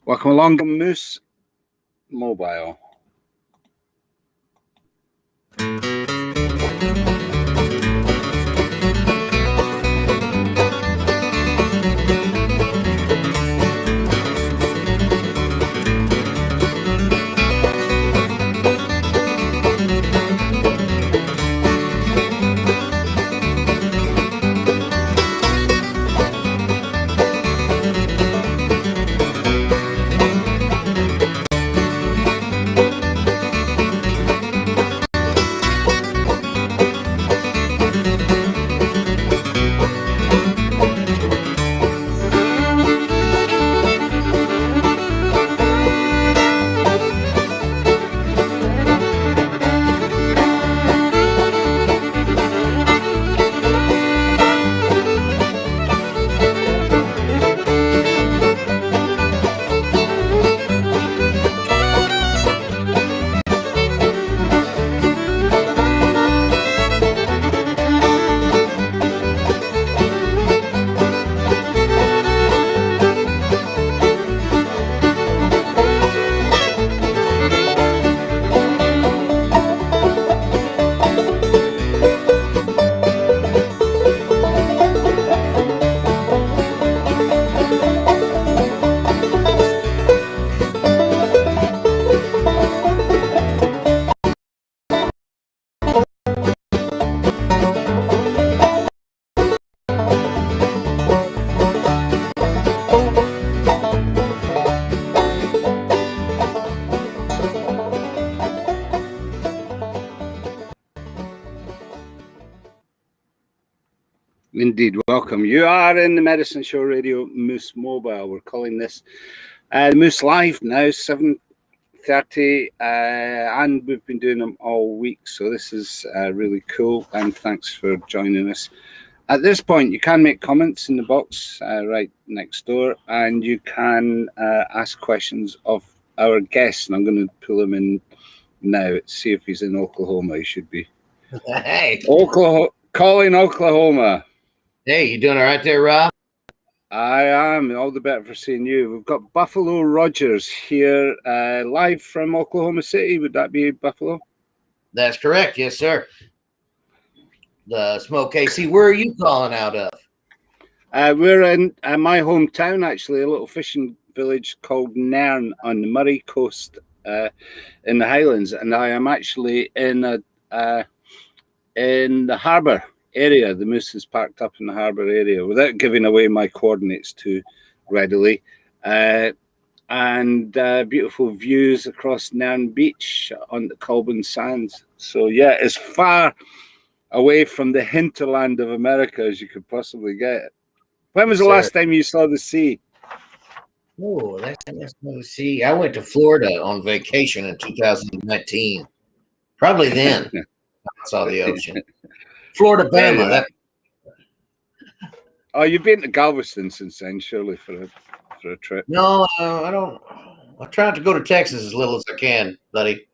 Welcome along to Moose Mobile. Indeed, welcome. You are in the Medicine Show Radio Moose Mobile. We're calling this Moose Live now, 7:30, and we've been doing them all week, so this is really cool, and thanks for joining us. At this point, you can make comments in the box right next door, and you can ask questions of our guest, and I'm going to pull him in now to see if he's in Oklahoma. He should be. Hey. Calling Oklahoma. Hey, you doing all right there, Rob? I am. All the better for seeing you. We've got Buffalo Rogers here live from Oklahoma City. Would that be Buffalo? That's correct. Yes, sir. The Smoke KC. Where are you calling out of? We're in my hometown, actually, a little fishing village called Nairn on the Murray Coast in the Highlands. And I am actually in the harbour area. The Moose is parked up in the harbour area without giving away my coordinates too readily. And beautiful views across Nairn Beach on the Colburn Sands. So yeah, as far away from the hinterland of America as you could possibly get. When was the last time you saw the sea? Oh, last time I saw the sea. I went to Florida on vacation in 2019. Probably then I saw the ocean. Florida, Bama. Oh, you've been to Galveston since then, surely, for a trip. No, I don't. I try to go to Texas as little as I can, buddy.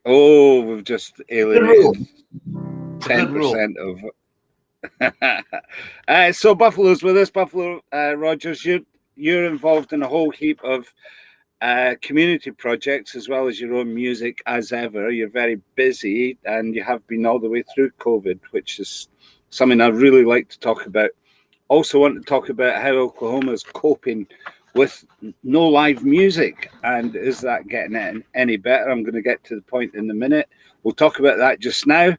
Oh, we've just alienated 10% of. So Buffalo's with us. Buffalo Rogers, you're involved in a whole heap of community projects as well as your own music as ever. You're very busy, and you have been all the way through COVID, which is something I really like to talk about. Also want to talk about how Oklahoma is coping with no live music, and is that getting any better? I'm going to get to the point in a minute. We'll talk about that just now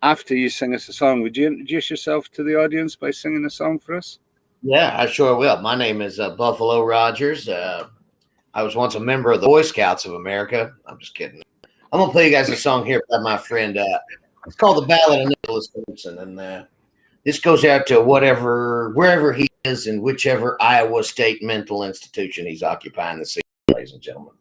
after you sing us a song. Would you introduce yourself to the audience by singing a song for us? Yeah, I sure will. My name is Buffalo Rogers. I was once a member of the Boy Scouts of America. I'm just kidding. I'm going to play you guys a song here by my friend. It's called The Ballad of Nicholas Wilson. And this goes out to wherever he is in whichever Iowa State mental institution he's occupying the seat, ladies and gentlemen.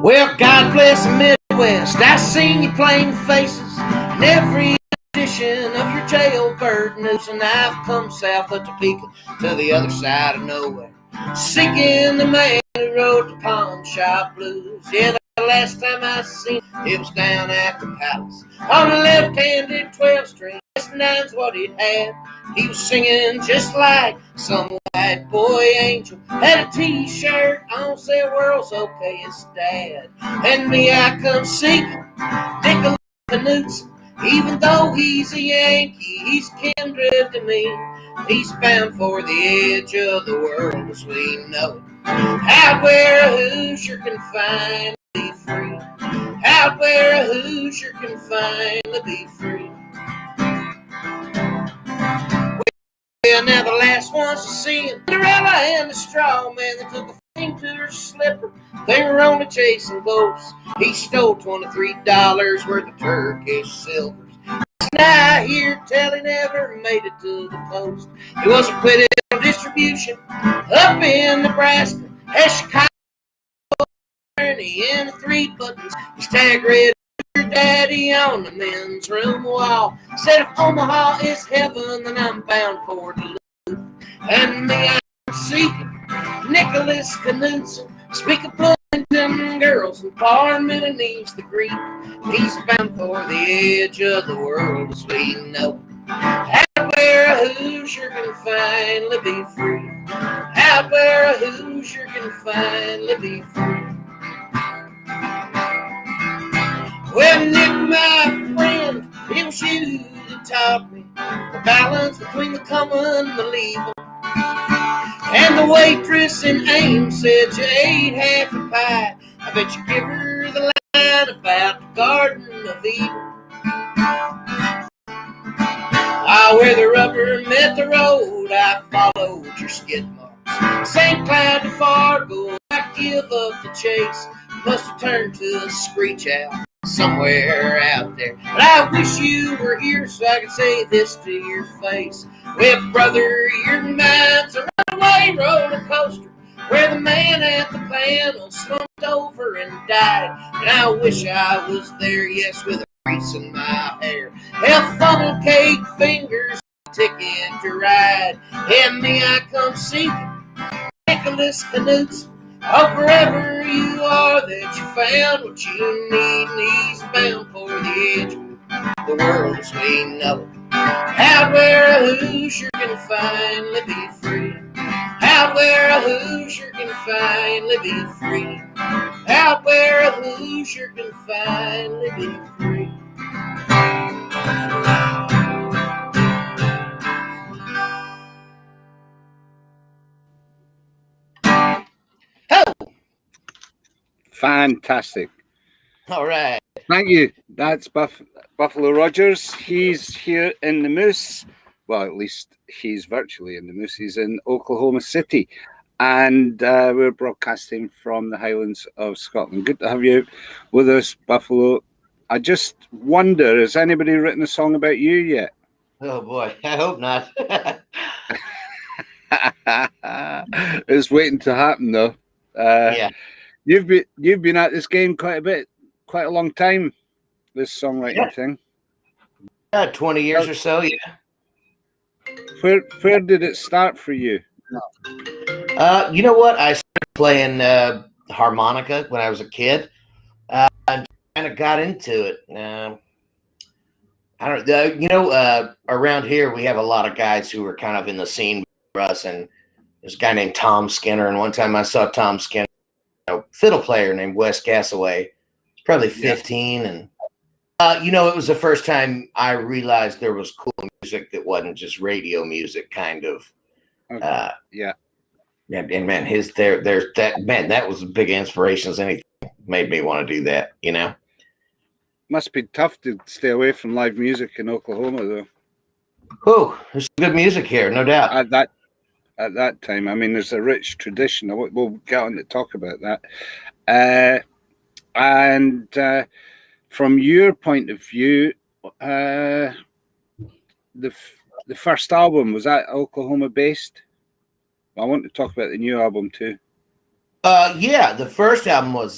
Well, God bless the Midwest. I seen your plain faces in every edition of your jailbird news. And I've come south of Topeka to the other side of nowhere, seeking the man who wrote the pawn shop blues. Yeah, the last time I seen him, it was down at the Palace on a left-handed 12-string. That's what he had. He was singing just like some white boy angel. Had a t-shirt on, said world's okay, it's dad. And me, I come seeking Nicholas Knudsen. Even though he's a Yankee, he's kindred to me. He's bound for the edge of the world as we know it. Out where a Hoosier can finally be free. Out where a Hoosier can finally be free. Well, now the last ones to see him, Cinderella and the straw man that took a thing to her slipper. They were only chasing ghosts. He stole $23 worth of Turkish silvers. Now I hear tell he never made it to the post. He was acquitted of distribution up in Nebraska. At Chicago, in the 3 buttons. His tag read your daddy on the men's room wall. Said if Omaha is heaven, then I'm bound for Duluth. And me, I'm seeking Nicholas Knudsen. Speak of Bloomington girls and Parmenides the Greek. He's bound for the edge of the world as we know. Out where a Hoosier can finally be free. Out where a Hoosier can finally be free. Well, Nick, my friend, it was you that taught me the balance between the common and the legal. And the waitress in Ames said you ate half a pie. I bet you give her the line about the Garden of Eden. Where the rubber met the road, I followed your skid marks. St. Cloud to Fargo, I give up the chase. Must have turned to a screech out somewhere out there. But I wish you were here so I could say this to your face. Well, brother, your mind's a runaway roller coaster where the man at the panel slumped over and died. And I wish I was there, yes, with a grease in my hair. Hell, funnel cake fingers, ticket to ride. And me, I come seeking Nicholas Knudsen. Hope wherever you are that you found what you need. And he's bound for the edge of the world as we know it. Out where a Hoosier can finally be free. Out where a Hoosier can finally be free. Out where a Hoosier can finally be free. Fantastic. All right. Thank you. That's Buffalo Rogers. He's here in the Moose. Well, at least he's virtually in the Moose. He's in Oklahoma City. And we're broadcasting from the Highlands of Scotland. Good to have you with us, Buffalo. I just wonder, has anybody written a song about you yet? Oh, boy. I hope not. It's waiting to happen, though. Yeah. You've been at this game quite a long time, this songwriting thing. 20 years or so, yeah. Where did it start for you? You know what? I started playing harmonica when I was a kid. And kind of got into it. I don't know. You know, around here we have a lot of guys who are kind of in the scene for us, and there's a guy named Tom Skinner. And one time I saw Tom Skinner, a fiddle player named Wes Gassaway. He's probably 15, and you know, it was the first time I realized there was cool music that wasn't just radio music, kind of. Okay. And man, that was a big inspiration as anything. Made me want to do that, you know. Must be tough to stay away from live music in Oklahoma, though. Oh, there's good music here, no doubt. At that time, I mean, there's a rich tradition. We'll get on to talk about that. And from your point of view, the first album, was that Oklahoma based? I want to talk about the new album too. Yeah, the first album was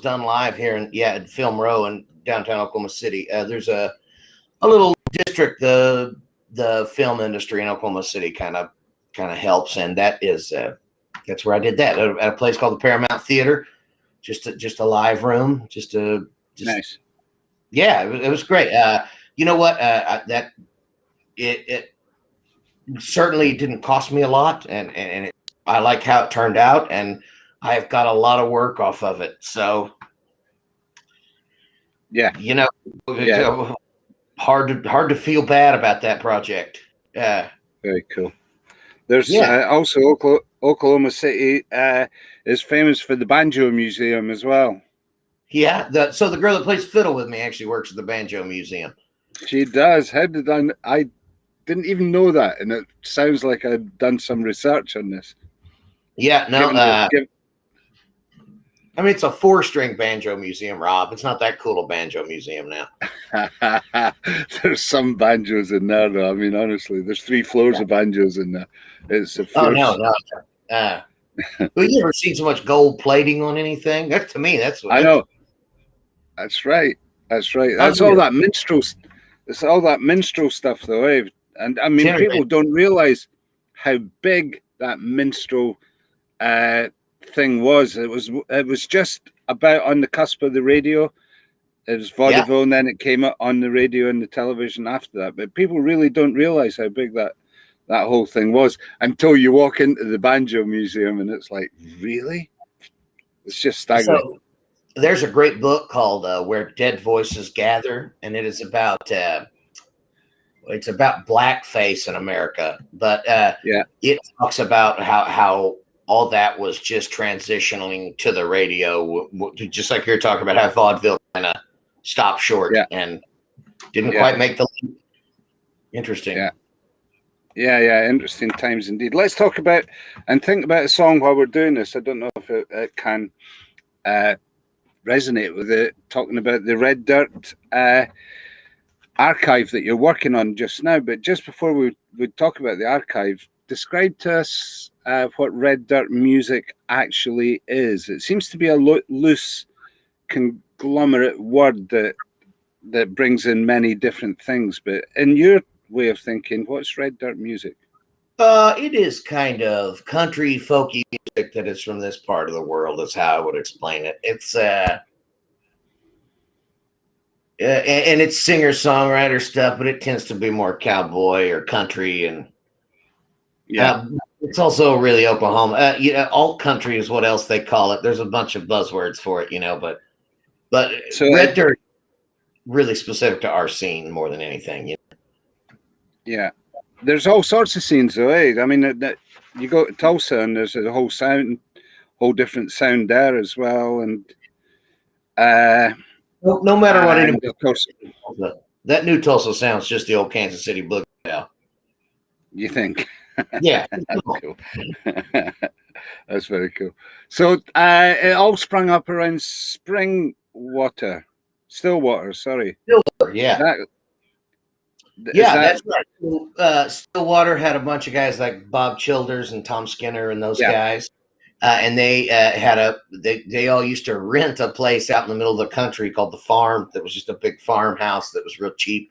done live here in Film Row in downtown Oklahoma City. There's a little district the film industry in Oklahoma City kind of helps, and that is That's where I did that at a place called the Paramount Theater. Just a live room. Nice. Yeah, it was great. You know what? It certainly didn't cost me a lot, and I like how it turned out, and I've got a lot of work off of it. So, yeah, hard to feel bad about that project. Very cool. There's also Oklahoma City is famous for the Banjo Museum as well. Yeah, so the girl that plays fiddle with me actually works at the Banjo Museum. She does. How did I didn't even know that, and it sounds like I've done some research on this. Yeah, no. I mean, it's a 4-string banjo museum, Rob. It's not that cool a banjo museum now. There's some banjos in there, though. I mean, honestly, there's 3 floors of banjos in there. It's a fierce... Oh, no. Well, you ever seen so much gold plating on anything? That, to me, that's what I know. That's right. That's right. That's all that minstrel. It's all that minstrel stuff, though, eh? And I mean, people don't realize how big that minstrel thing was. It was just about on the cusp of the radio. It was vaudeville, and then it came up on the radio and the television after that. But people really don't realize how big that whole thing was until you walk into the Banjo Museum, and it's like, really? It's just staggering. So, there's a great book called "Where Dead Voices Gather," and it is about it's about blackface in America. But it talks about how all that was just transitioning to the radio, just like you're talking about how vaudeville kind of stopped short and didn't quite make the leap. Interesting. Yeah, interesting times indeed. Let's talk about and think about a song while we're doing this. I don't know if it can resonate with it, talking about the Red Dirt archive that you're working on just now. But just before we talk about the archive, describe to us what Red Dirt music actually is. It seems to be a loose conglomerate word that brings in many different things. But in your way of thinking, what's Red Dirt music? It is kind of country folky music that is from this part of the world, is how I would explain it. It's and it's singer-songwriter stuff, but it tends to be more cowboy or country, and it's also really Oklahoma. Alt country is what else they call it. There's a bunch of buzzwords for it, but so Red Dirt really specific to our scene more than anything. Yeah. There's all sorts of scenes, though, eh? I mean, you go to Tulsa, and there's a whole different sound there as well. And no matter what, of course, that new Tulsa sounds just the old Kansas City boogie now. You think? Yeah, that's cool. That's very cool. So it all sprung up around Stillwater. Sorry, Stillwater. Yeah. That's right. Stillwater had a bunch of guys like Bob Childers and Tom Skinner and those guys, and they they all used to rent a place out in the middle of the country called the Farm. That was just a big farmhouse that was real cheap,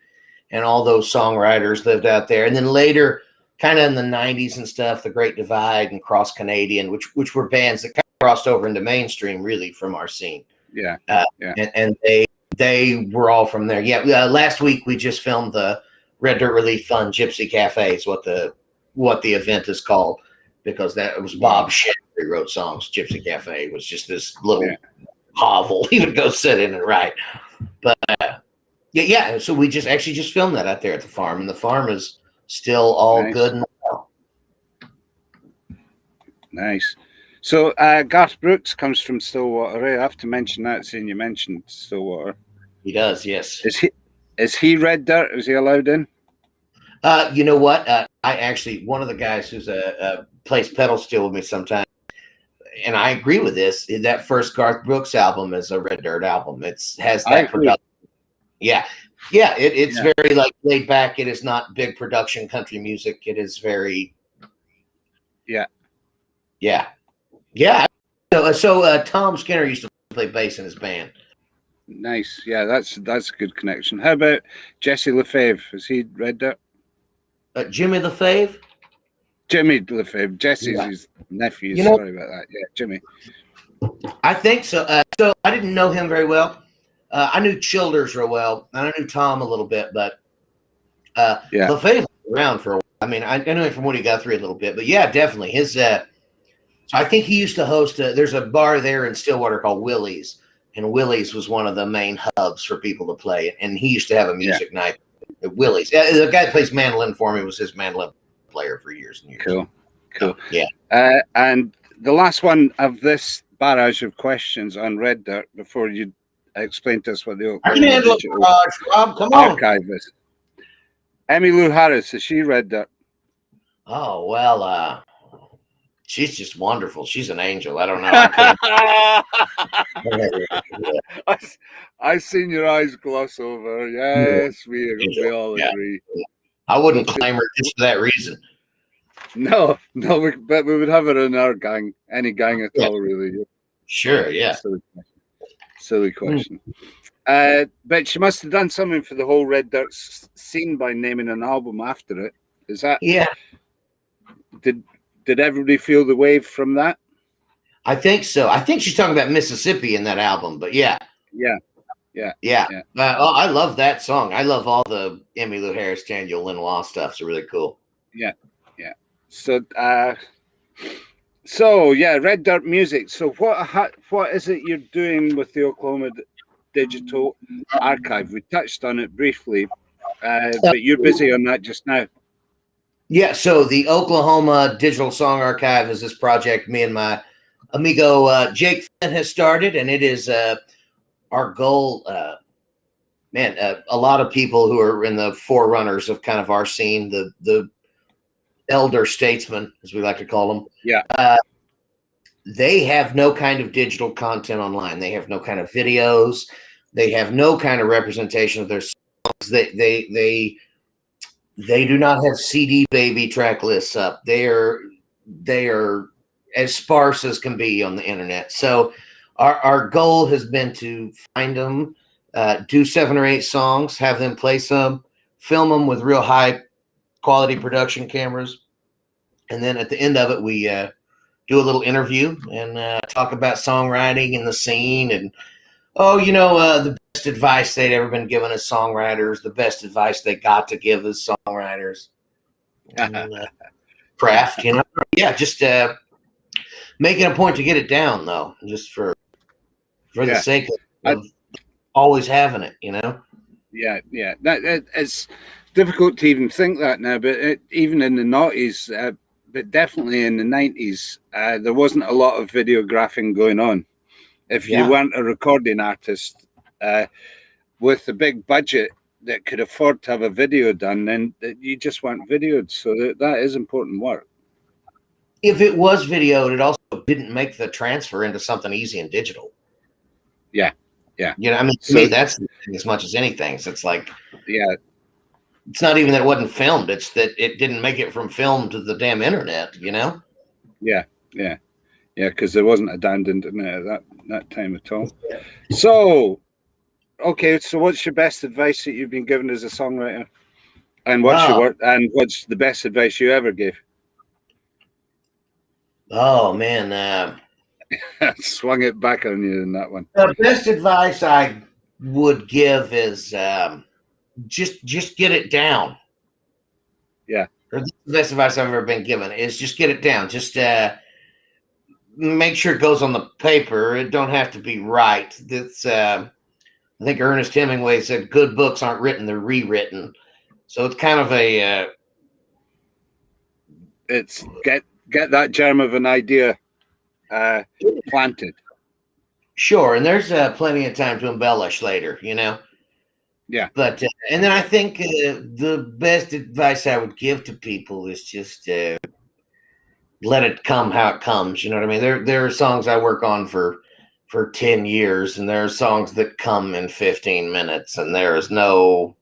and all those songwriters lived out there. And then later, kind of in the '90s and stuff, the Great Divide and Cross Canadian, which were bands that kind of crossed over into mainstream, really, from our scene. And they were all from there. Last week we just filmed the Red Dirt Relief Fund Gypsy Cafe is what the event is called, because that was Bob Shedd who wrote songs. Gypsy Cafe was just this little hovel he would go sit in and write. But so we just filmed that out there at the farm, and the farm is still all good and well. Nice. So Garth Brooks comes from Stillwater. I have to mention that, seeing you mentioned Stillwater. He does, yes. Is he Red Dirt? Is he allowed in? You know what? I actually, one of the guys who's plays pedal steel with me sometimes, and I agree with this. That first Garth Brooks album is a Red Dirt album. Has that production. It's very like laid back. It is not big production country music. It is very. So Tom Skinner used to play bass in his band. Nice. Yeah, that's a good connection. How about Jesse LaFave? Is he Red Dirt? Jimmy LaFave? Jimmy Lefebvre, Jesse's his nephew. Sorry about that. Yeah, Jimmy. I think so. So I didn't know him very well. I knew Childers real well, and I knew Tom a little bit, but Lefebvre was around for a while. I mean, I knew him from Woody Guthrie a little bit, but yeah, definitely. His so I think he used to host. There's a bar there in Stillwater called Willie's, and Willie's was one of the main hubs for people to play. And he used to have a music night at Willie's. The guy that plays mandolin for me was his mandolin player for years and years. Cool. Yeah. And the last one of this barrage of questions on Red Dirt before you explain to us what the I can handle it, Rob. Come on. archive is. Emmylou Harris, is she Red Dirt? Oh well, she's just wonderful. She's an angel. I don't know. I seen your eyes gloss over. Yes, we all agree. I wouldn't claim her just for that reason. No, but we would have her in our gang, any gang at all, really. Sure, yeah. Silly question. But she must have done something for the whole Red Dirt scene by naming an album after it. Is that? Yeah. Did everybody feel the wave from that? I think so. I think she's talking about Mississippi in that album, but yeah. I love that song. I love all the Emmylou Harris, Daniel Lenoir stuff. It's really cool. Yeah. So Red Dirt Music. So what is it you're doing with the Oklahoma Digital Archive? We touched on it briefly, but you're busy on that just now. Yeah, so the Oklahoma Digital Song Archive is this project me and my amigo Jake Flynn has started, and it is our goal. A lot of people who are in the forerunners of kind of our scene, the elder statesmen, as we like to call them. Yeah. They have no kind of digital content online. They have no kind of videos. They have no kind of representation of their songs. They do not have CD baby track lists up. They are as sparse as can be on the internet. So our goal has been to find them, do 7 or 8 songs, have them play some, film them with real high quality production cameras, and then at the end of it we do a little interview and talk about songwriting and the scene, and the best advice they'd ever been given as songwriters, the best advice they got to give as songwriters, and craft, just making a point to get it down, though, just for the sake of always having it, Yeah. It's difficult to even think that now, but even in the 90s, but definitely in the 90s, there wasn't a lot of videographing going on. If you weren't a recording artist with a big budget that could afford to have a video done, then you just weren't videoed. So that is important work. If it was videoed, it also didn't make the transfer into something easy and digital. Yeah. To me, that's as much as anything. So it's like, it's not even that it wasn't filmed. It's that it didn't make it from film to the damn internet, Yeah, because there wasn't a damned internet at that time at all. So, okay, so what's your best advice that you've been given as a songwriter? And what's the best advice you ever gave? Oh, man. Swung it back on you in that one. The best advice I would give is just get it down. Yeah. Or the best advice I've ever been given is just get it down. Just make sure it goes on the paper. It don't have to be right. That's I think Ernest Hemingway said good books aren't written, they're rewritten. So it's kind of a it's get that germ of an idea planted. Sure, and there's plenty of time to embellish later, Yeah. But and then I think the best advice I would give to people is just let it come how it comes. You know what I mean? There are songs I work on for 10 years, and there are songs that come in 15 minutes, and there is no.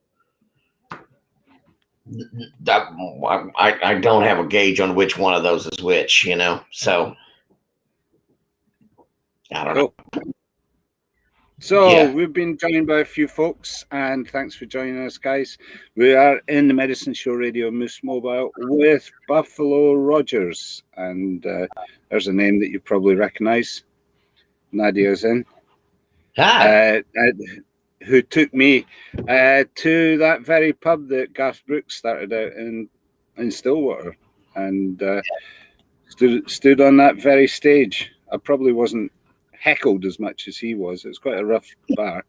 I don't have a gauge on which one of those is which, So I don't know. So Yeah. we've been joined by a few folks, and thanks for joining us, guys. We are in the Medicine Show Radio Moose Mobile with Buffalo Rogers, and there's a name that you probably recognise. Nadia's in. Hi. Who took me to that very pub that Garth Brooks started out in Stillwater, and stood on that very stage. I probably wasn't heckled as much as he was. It was quite a rough bar.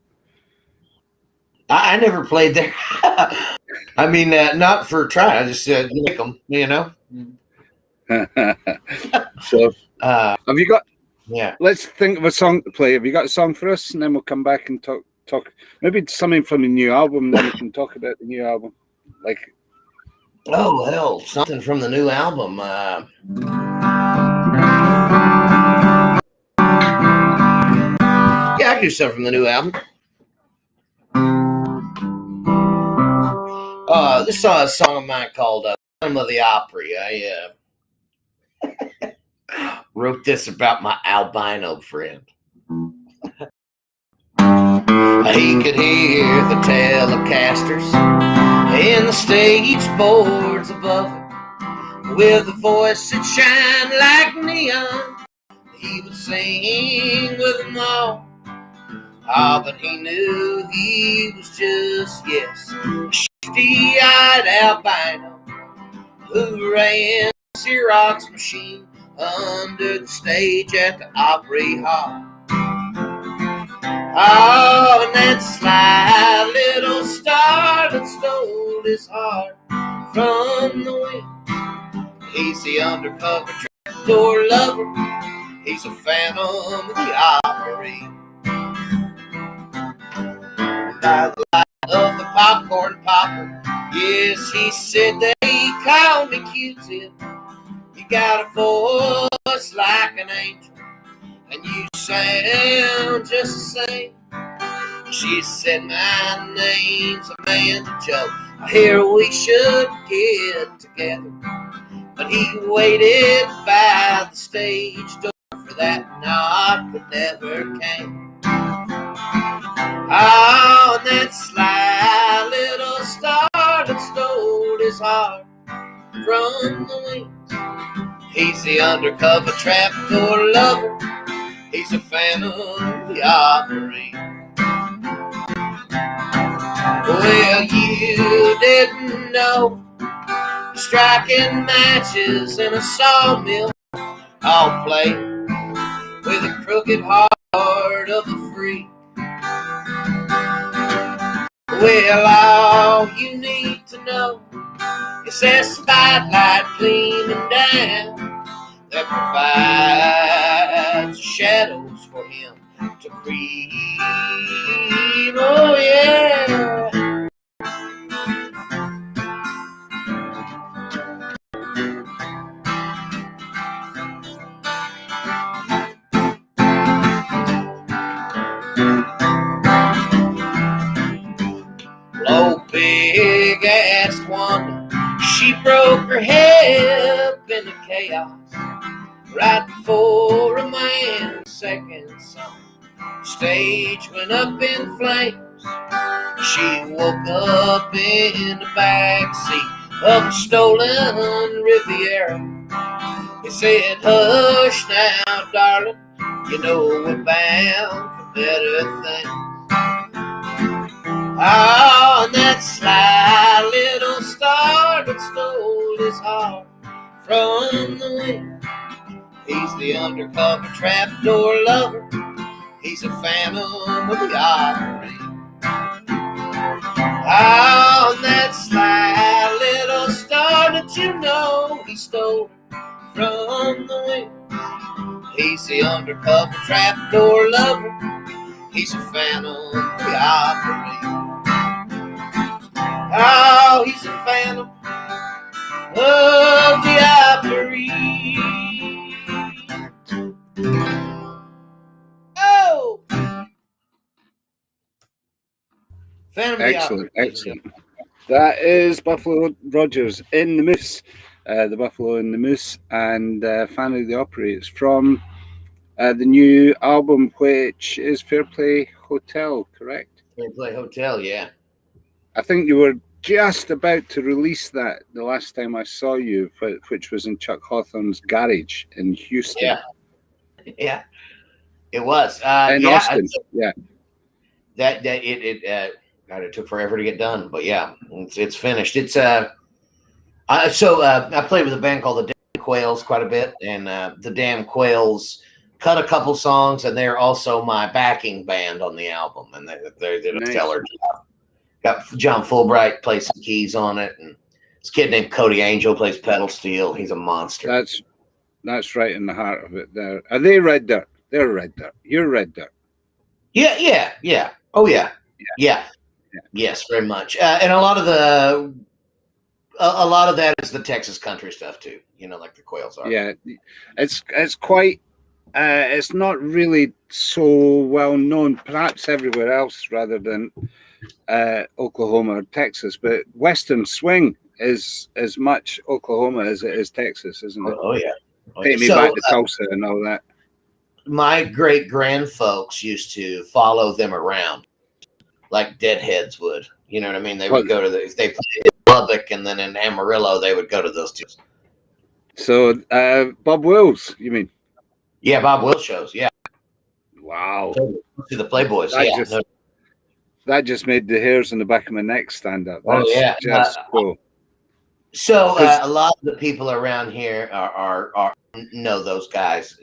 I never played there. I mean, not for trying. I just make them, you know. So, have you got? Yeah. Let's think of a song to play. Have you got a song for us? And then we'll come back and talk. Maybe something from the new album. Then we can talk about the new album. Like, oh hell, something from the new album. Yeah, I can do something from the new album. This is a song of mine called "Phantom of the Opry." I wrote this about my albino friend. He could hear the telecasters and the stage boards above it. With a voice that shined like neon, he would sing with them all. Ah, but he knew he was just, yes, a shifty-eyed albino who ran a Xerox machine under the stage at the Opry Hall. Oh, and that sly little star that stole his heart from the wind. He's the undercover trapdoor lover. He's a phantom of the Opry. By the light of the popcorn popper, yes, he said they called me Q-tip. You got a voice like an angel, and you sound just the same. She said my name's Amanda Joe. I hear we should get together. But he waited by the stage door for that knock that never came. Oh, and that sly little star that stole his heart from the wings. He's the undercover trapdoor lover. He's a phantom of the Opry. Well, you didn't know striking matches in a sawmill all play with the crooked heart of the free. Well, all you need to know is that spotlight gleaming down that provides shadows for him to creep. Oh, yeah. Oh, big ass Wanda, she broke her hip in the chaos right before a man's second song. Stage went up in flames. She woke up in the backseat of a stolen Riviera. They said, hush now, darling, you know we're bound for better things. Oh, and that sly little star that stole his heart from the wind. He's the undercover trapdoor lover. He's a phantom of the Opry. Oh, and that sly little star that you know he stole from the wind. He's the undercover trapdoor lover. He's a phantom of the Opry. Oh, he's a phantom of the Opry. Oh! Phantom excellent, excellent. That is Buffalo Rogers in the Moose, the Buffalo in the Moose, and Phantom of the Opry. It's from the new album, which is Fair Play Hotel, correct? Fair Play Hotel, yeah. I think you were just about to release that the last time I saw you, which was in Chuck Hawthorne's garage in Houston. Yeah, yeah, it was. In Yeah, Austin, yeah. That God, it took forever to get done, but yeah, it's finished. It's I played with a band called the Damn Quails quite a bit, and the Damn Quails cut a couple songs, and they're also my backing band on the album, and they did a stellar job. Got John Fulbright plays some keys on it, and this kid named Cody Angel plays pedal steel. He's a monster. That's right in the heart of it. There, are they Red Dirt? They're Red Dirt. You're Red Dirt. Yeah. Oh yeah. Yes, very much. And a lot of that is the Texas country stuff too. You know, like the Quails are. Yeah, it's quite. It's not really so well known, perhaps everywhere else rather than Oklahoma or Texas. But Western swing is as much Oklahoma as it is Texas, isn't it? Oh yeah. Take me back to Tulsa and all that. My great grandfolks used to follow them around like deadheads would. You know what I mean? They would go to if they played in Lubbock and then in Amarillo, they would go to those two. So Bob Wills, you mean? Yeah, Bob Wills shows. Yeah. Wow. To the Playboys. That just made the hairs on the back of my neck stand up. That's just cool. So a lot of the people around here are know those guys,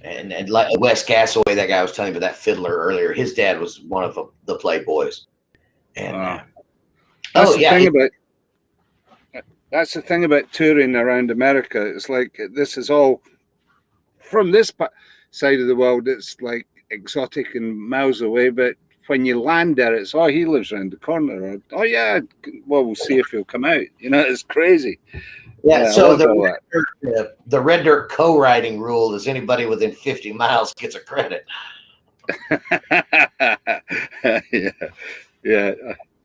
and like Wes Castaway, that guy I was telling you about, that fiddler earlier. His dad was one of the Playboys. And that's the thing about touring around America. It's like this is all from this side of the world. It's like exotic and miles away, but when you land there, it's he lives around the corner. Or, we'll see if he'll come out. You know, it's crazy. Yeah. So the Red Dirt co-writing rule is anybody within 50 miles gets a credit. Yeah.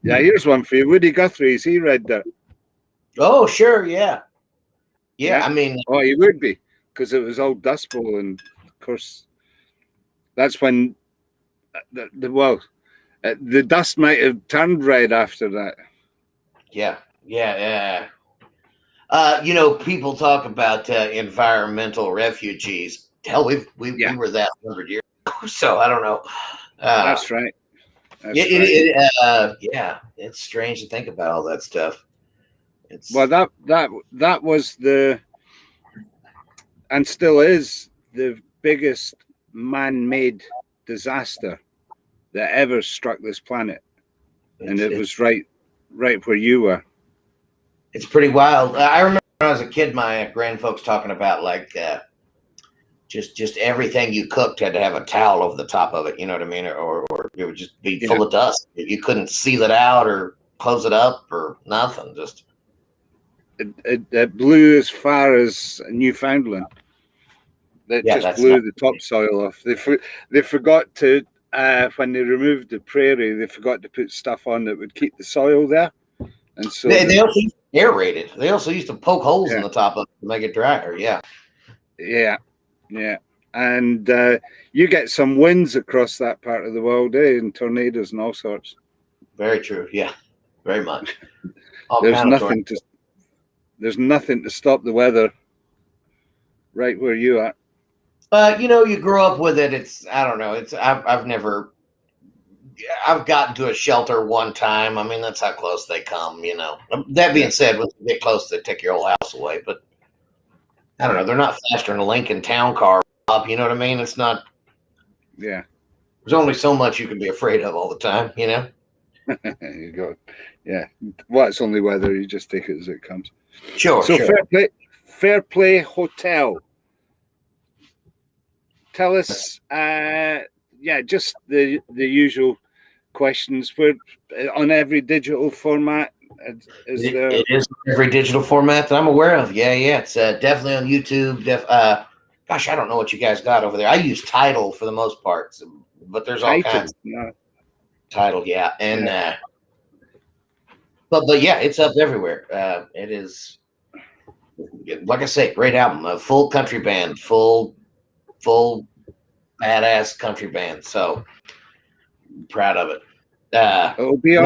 Here's one for you. Woody Guthrie, is he Red Dirt? Oh, sure. Yeah. I mean, he would be, because it was all Dust Bowl, and of course, that's when the dust might have turned red after that. Yeah. People talk about environmental refugees. Hell, we were that 100 years ago, so I don't know. That's right. It's strange to think about all that stuff. That was and still is the biggest man-made disaster that ever struck this planet, and it was right where you were. It's pretty wild. I remember when I was a kid, my grandfolks talking about like just everything you cooked had to have a towel over the top of it. You know what I mean? Or it would just be full of dust. You couldn't seal it out or close it up or nothing. Just it blew as far as Newfoundland. It just blew the topsoil off. They forgot to. When they removed the prairie, they forgot to put stuff on that would keep the soil there, and so they also aerate it. They also used to poke holes in the top of it to make it drier. Yeah, and you get some winds across that part of the world, and tornadoes and all sorts. Very true. Yeah, very much. There's nothing to stop the weather right where you are. You grow up with it. I don't know. I've gotten to a shelter one time. I mean, that's how close they come, you know. That being said, when they get close, they take your whole house away. But I don't know. They're not faster than a Lincoln Town Car. You know what I mean? It's not. Yeah. There's only so much you can be afraid of all the time, you know? You go. Yeah. Well, it's only weather. You just take it as it comes. Sure. So Fair Play Hotel. Tell us, just the usual questions. We're on every digital format. It is every digital format that I'm aware of. Yeah. It's definitely on YouTube. Gosh, I don't know what you guys got over there. I use Tidal for the most part, but there's all kinds. Tidal, yeah, and but yeah, it's up everywhere. It is, like I say, great album. A full country band, full full badass country band. So proud of it. It'll be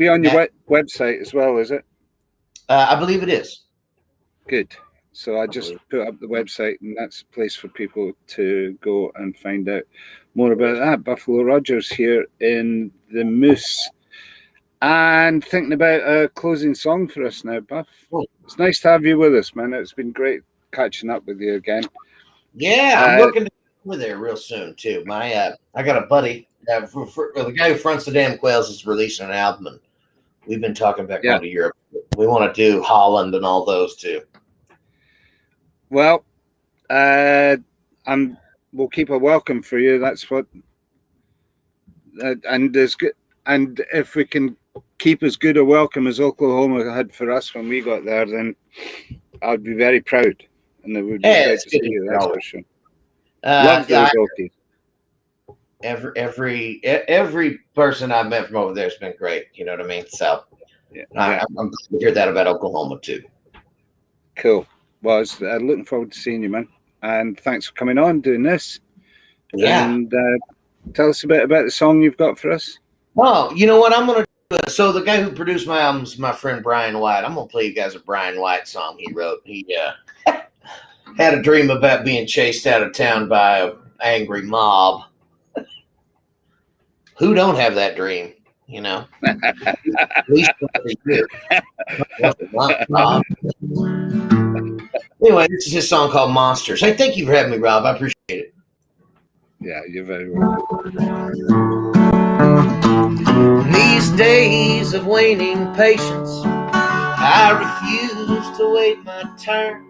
on your website as well, is it? I believe it is. Good. So I just put up the website, and that's a place for people to go and find out more about that. Buffalo Rogers here in the Moose. And thinking about a closing song for us now, Buff. It's nice to have you with us, man. It's been great catching up with you again. Yeah, I'm looking to go over there real soon too. I got a buddy, the guy who fronts the Damn Quails is releasing an album, and we've been talking about going to Europe. We want to do Holland and all those too. Well, we'll keep a welcome for you. That's what, and there's good. And if we can keep as good a welcome as Oklahoma had for us when we got there, then I'd be very proud. And it would be great to see you. That's for sure. Love the every person I've met from over there has been great. You know what I mean? So I'm glad to hear that about Oklahoma too. Cool. Well, I'm looking forward to seeing you, man. And thanks for coming on, doing this. Yeah. And tell us a bit about the song you've got for us. Oh, you know what I'm going to do? So the guy who produced my album is my friend Brian White. I'm going to play you guys a Brian White song he wrote. He had a dream about being chased out of town by an angry mob. Who don't have that dream, you know? At least you. Anyway, this is his song called Monsters. Hey, thank you for having me, Rob. I appreciate it. Yeah, you're very welcome. These days of waning patience, I refuse to wait my turn.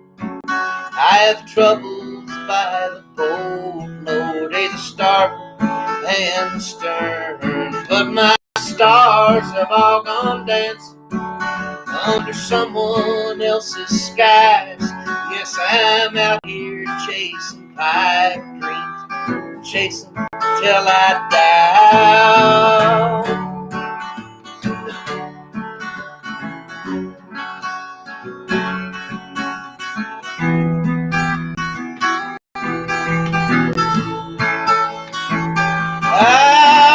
I have troubles by the boatload, the starboard and the stern. But my stars have all gone dancing under someone else's skies. Yes, I'm out here chasing pipe dreams, chasing till I die.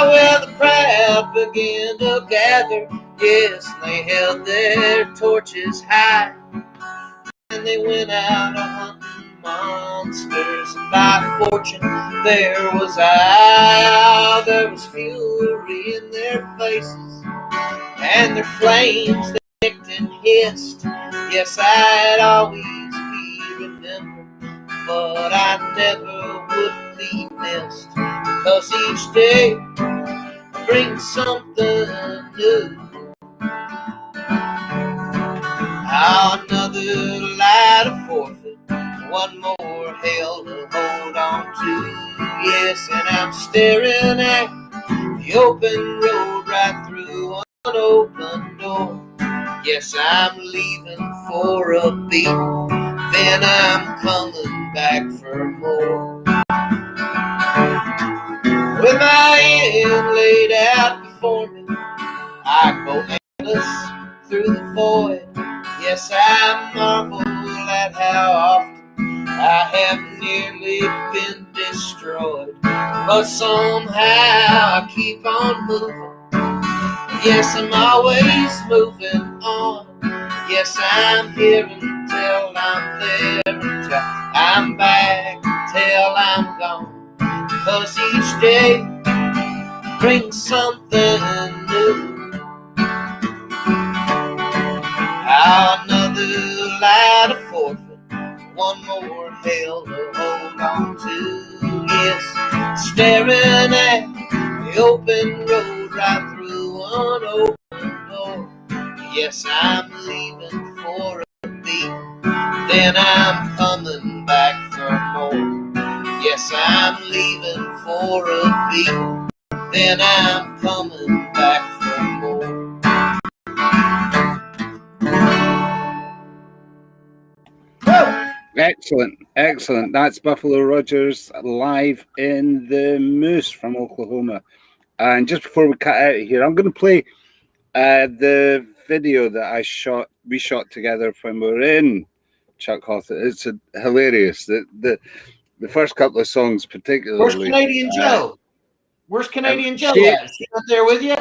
Well, the crowd began to gather, yes, they held their torches high, and they went out hunting monsters, and by fortune there was I. There was fury in their faces, and their flames they kicked and hissed. Yes, I'd always be remembered, but I never would be missed, because each day brings something new. Another light of forfeit, one more hell to hold on to. Yes, and I'm staring at the open road right through an open door. Yes, I'm leaving for a beat, then I'm coming back for more. With my end laid out before me, I go endless through the void. Yes, I marvel at how often I have nearly been destroyed, but somehow I keep on moving. Yes, I'm always moving on. Yes, I'm here until I'm there, until I'm back, until I'm gone. 'Cause each day brings something new. Another light of forfeit, one more hell to hold on to. Yes, staring at the open road right through an open door. Yes, I'm leaving for a beat, then I'm coming back for more. Yes, I'm leaving for a beat, then I'm coming back for more. Excellent, excellent. That's Buffalo Rogers live in the Moose from Oklahoma. And just before we cut out of here, I'm going to play the video that we shot together when we were in Chuck Hawthorne. It's hilarious. the first couple of songs, particularly. Where's Canadian Joe? Where's Canadian Joe at? Is she out there with you?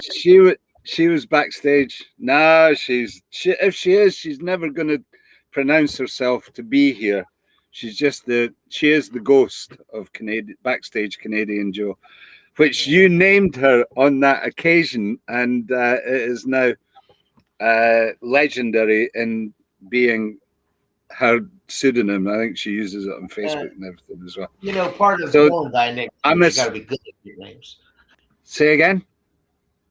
She was backstage. No, if she is, she's never going to pronounce herself to be here. She is the ghost of backstage Canadian Joe, which you named her on that occasion, and it is now legendary in being her pseudonym. I think she uses it on Facebook and everything as well. You know, part of going by nicknames, you got to be good at nicknames. Say again?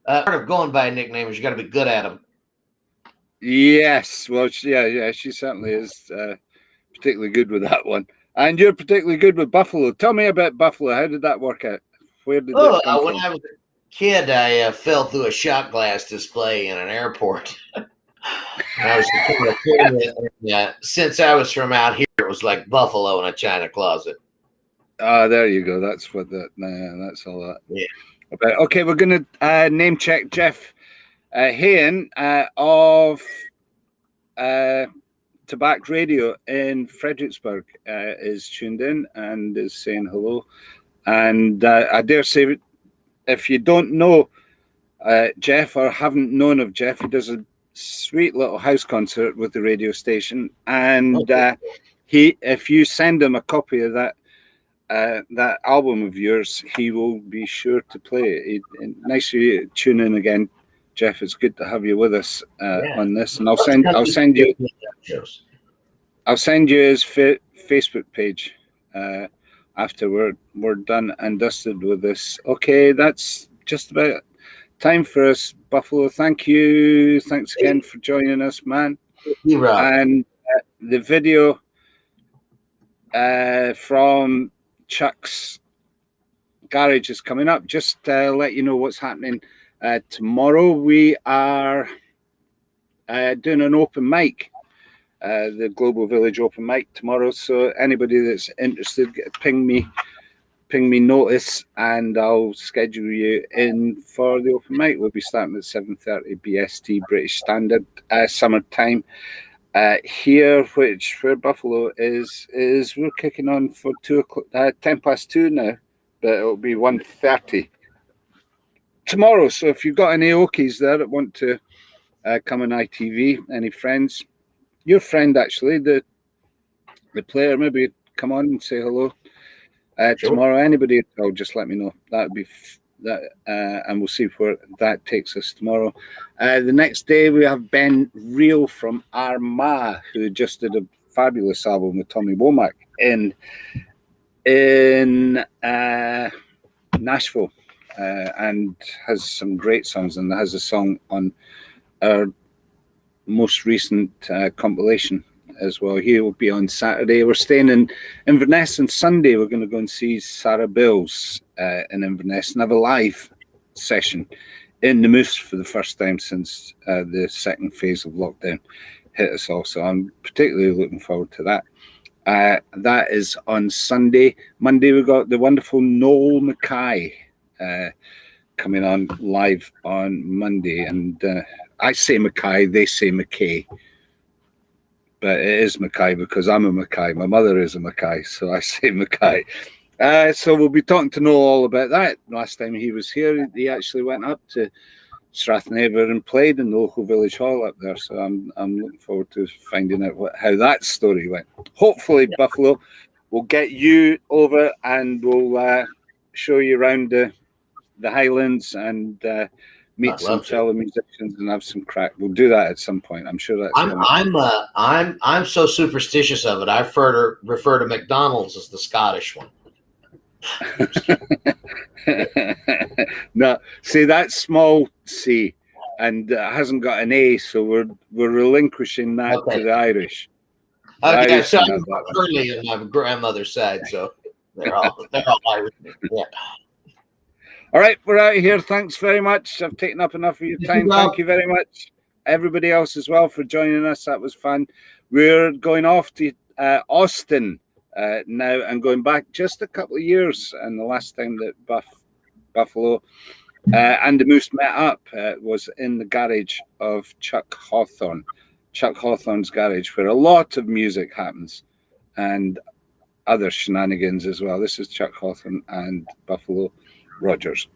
Part of going by nicknames, you got to be good at them. Yes. Well, yeah, she certainly is particularly good with that one. And you're particularly good with Buffalo. Tell me about Buffalo. How did that work out? Where did it come from? When I was a kid, I fell through a shot glass display in an airport. Since I was from out here, it was like Buffalo in a china closet. There you go. That's what that's all that. Yeah. About. Okay, we're going to name check Jeff Hayen of Tobacco Radio in Fredericksburg is tuned in and is saying hello. And I dare say, if you don't know Jeff or haven't known of Jeff, he does a sweet little house concert with the radio station. And if you send him a copy of that album of yours, he will be sure to play it. Nice of you to tune in again, Jeff. It's good to have you with us on this, and I'll send you his Facebook page after we're done and dusted with this. Okay, that's just about time for us, Buffalo. Thank you. Thanks again for joining us, man. And the video from Chuck's garage is coming up. Just let you know what's happening tomorrow. We are doing an open mic, the Global Village open mic tomorrow. So anybody that's interested, ping me notice, and I'll schedule you in for the open mic. We'll be starting at 7:30 BST British Standard summertime. Here, where Buffalo is we're kicking on for 2:10 now, but it'll be 1:30 tomorrow. So if you've got any Okies there that want to come on iTV, any friends, your friend actually, the player, maybe come on and say hello tomorrow. Anybody at all, just let me know. That would be and we'll see where that takes us tomorrow. The next day we have Ben Reel from Armagh, who just did a fabulous album with Tommy Womack in Nashville, and has some great songs, and has a song on our most recent compilation as well. He will be on Saturday. We're staying in Inverness on Sunday. We're going to go and see Sarah Bills in Inverness and have a live session in the Moose for the first time since the second phase of lockdown hit us all. So I'm particularly looking forward to that. That is on Sunday. Monday, we've got the wonderful Noel Mackay coming on live on Monday. And I say Mackay, they say McKay. But it is Mackay because I'm a Mackay. My mother is a Mackay, so I say Mackay. So we'll be talking to Noel all about that. Last time he was here, he actually went up to Strathnaver and played in the local village hall up there. So I'm looking forward to finding out how that story went. Hopefully, Buffalo will get you over and we'll show you around the Highlands and meet some fellow musicians and have some crack. We'll do that at some point. I'm sure that's. I'm so superstitious of it. I refer to McDonald's as the Scottish one. No, see, that's small C, and hasn't got an A, so we're relinquishing that to the Irish. Okay, so I'm early on my grandmother's side, so they're all Irish. Yeah. All right, we're out of here. Thanks very much. I've taken up enough of your time. Thank you very much. Everybody else as well for joining us. That was fun. We're going off to Austin now and going back just a couple of years. And the last time that Buffalo and the Moose met up was in the garage of Chuck Hawthorne. Chuck Hawthorne's garage, where a lot of music happens. And other shenanigans as well. This is Chuck Hawthorne and Buffalo Rogers.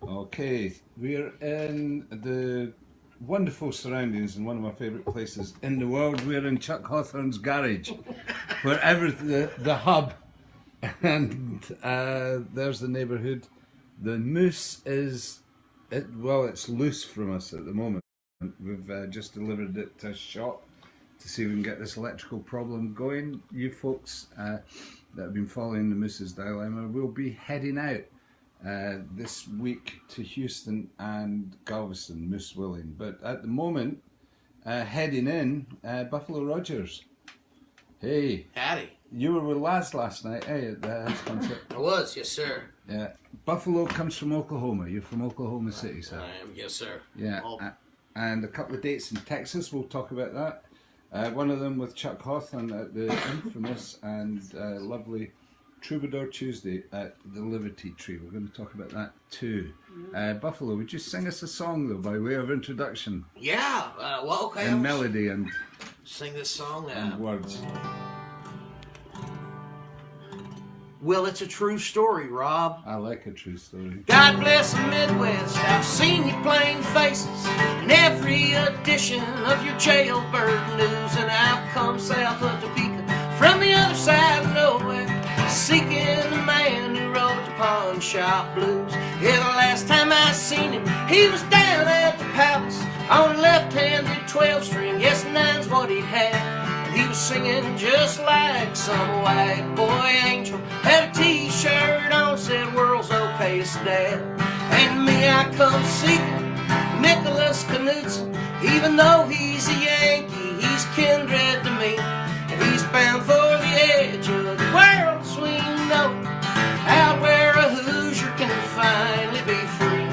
Okay, we're in the wonderful surroundings in one of my favourite places in the world. We're in Chuck Hawthorne's garage, wherever the hub, and there's the neighbourhood. The moose is, it's loose from us at the moment. We've just delivered it to a shop to see if we can get this electrical problem going. You folks that have been following the Moose's Dilemma will be heading out this week to Houston and Galveston, Moose willing. But at the moment, heading in, Buffalo Rogers. Hey. Howdy. You were with Laz last night, at the house concert. I was, yes, sir. Yeah. Buffalo comes from Oklahoma. You're from Oklahoma City, sir. I am, yes, sir. Yeah. And a couple of dates in Texas. We'll talk about that. One of them with Chuck Hawthorne at the infamous and lovely Troubadour Tuesday at the Liberty Tree. We're going to talk about that too. Buffalo, would you sing us a song though, by way of introduction? Yeah, well, okay. And melody and sing this song. And words. Well, it's a true story, Rob. I like a true story. God bless the Midwest. I've seen your plain faces in every edition of your jailbird news, and I've come south of Topeka from the other side of nowhere, seeking the man who wrote the Pawn Shop Blues. Yeah, the last time I seen him, he was down at the Palace on a left-handed 12-string. Yes, nine's what he had. He was singing just like some white boy angel. Had a t-shirt on, said world's okayest dad. And me, I come seeking Nicholas Knudsen. Even though he's a Yankee, he's kindred to me. And he's bound for the edge of the world, as we know. Out where a Hoosier can finally be free.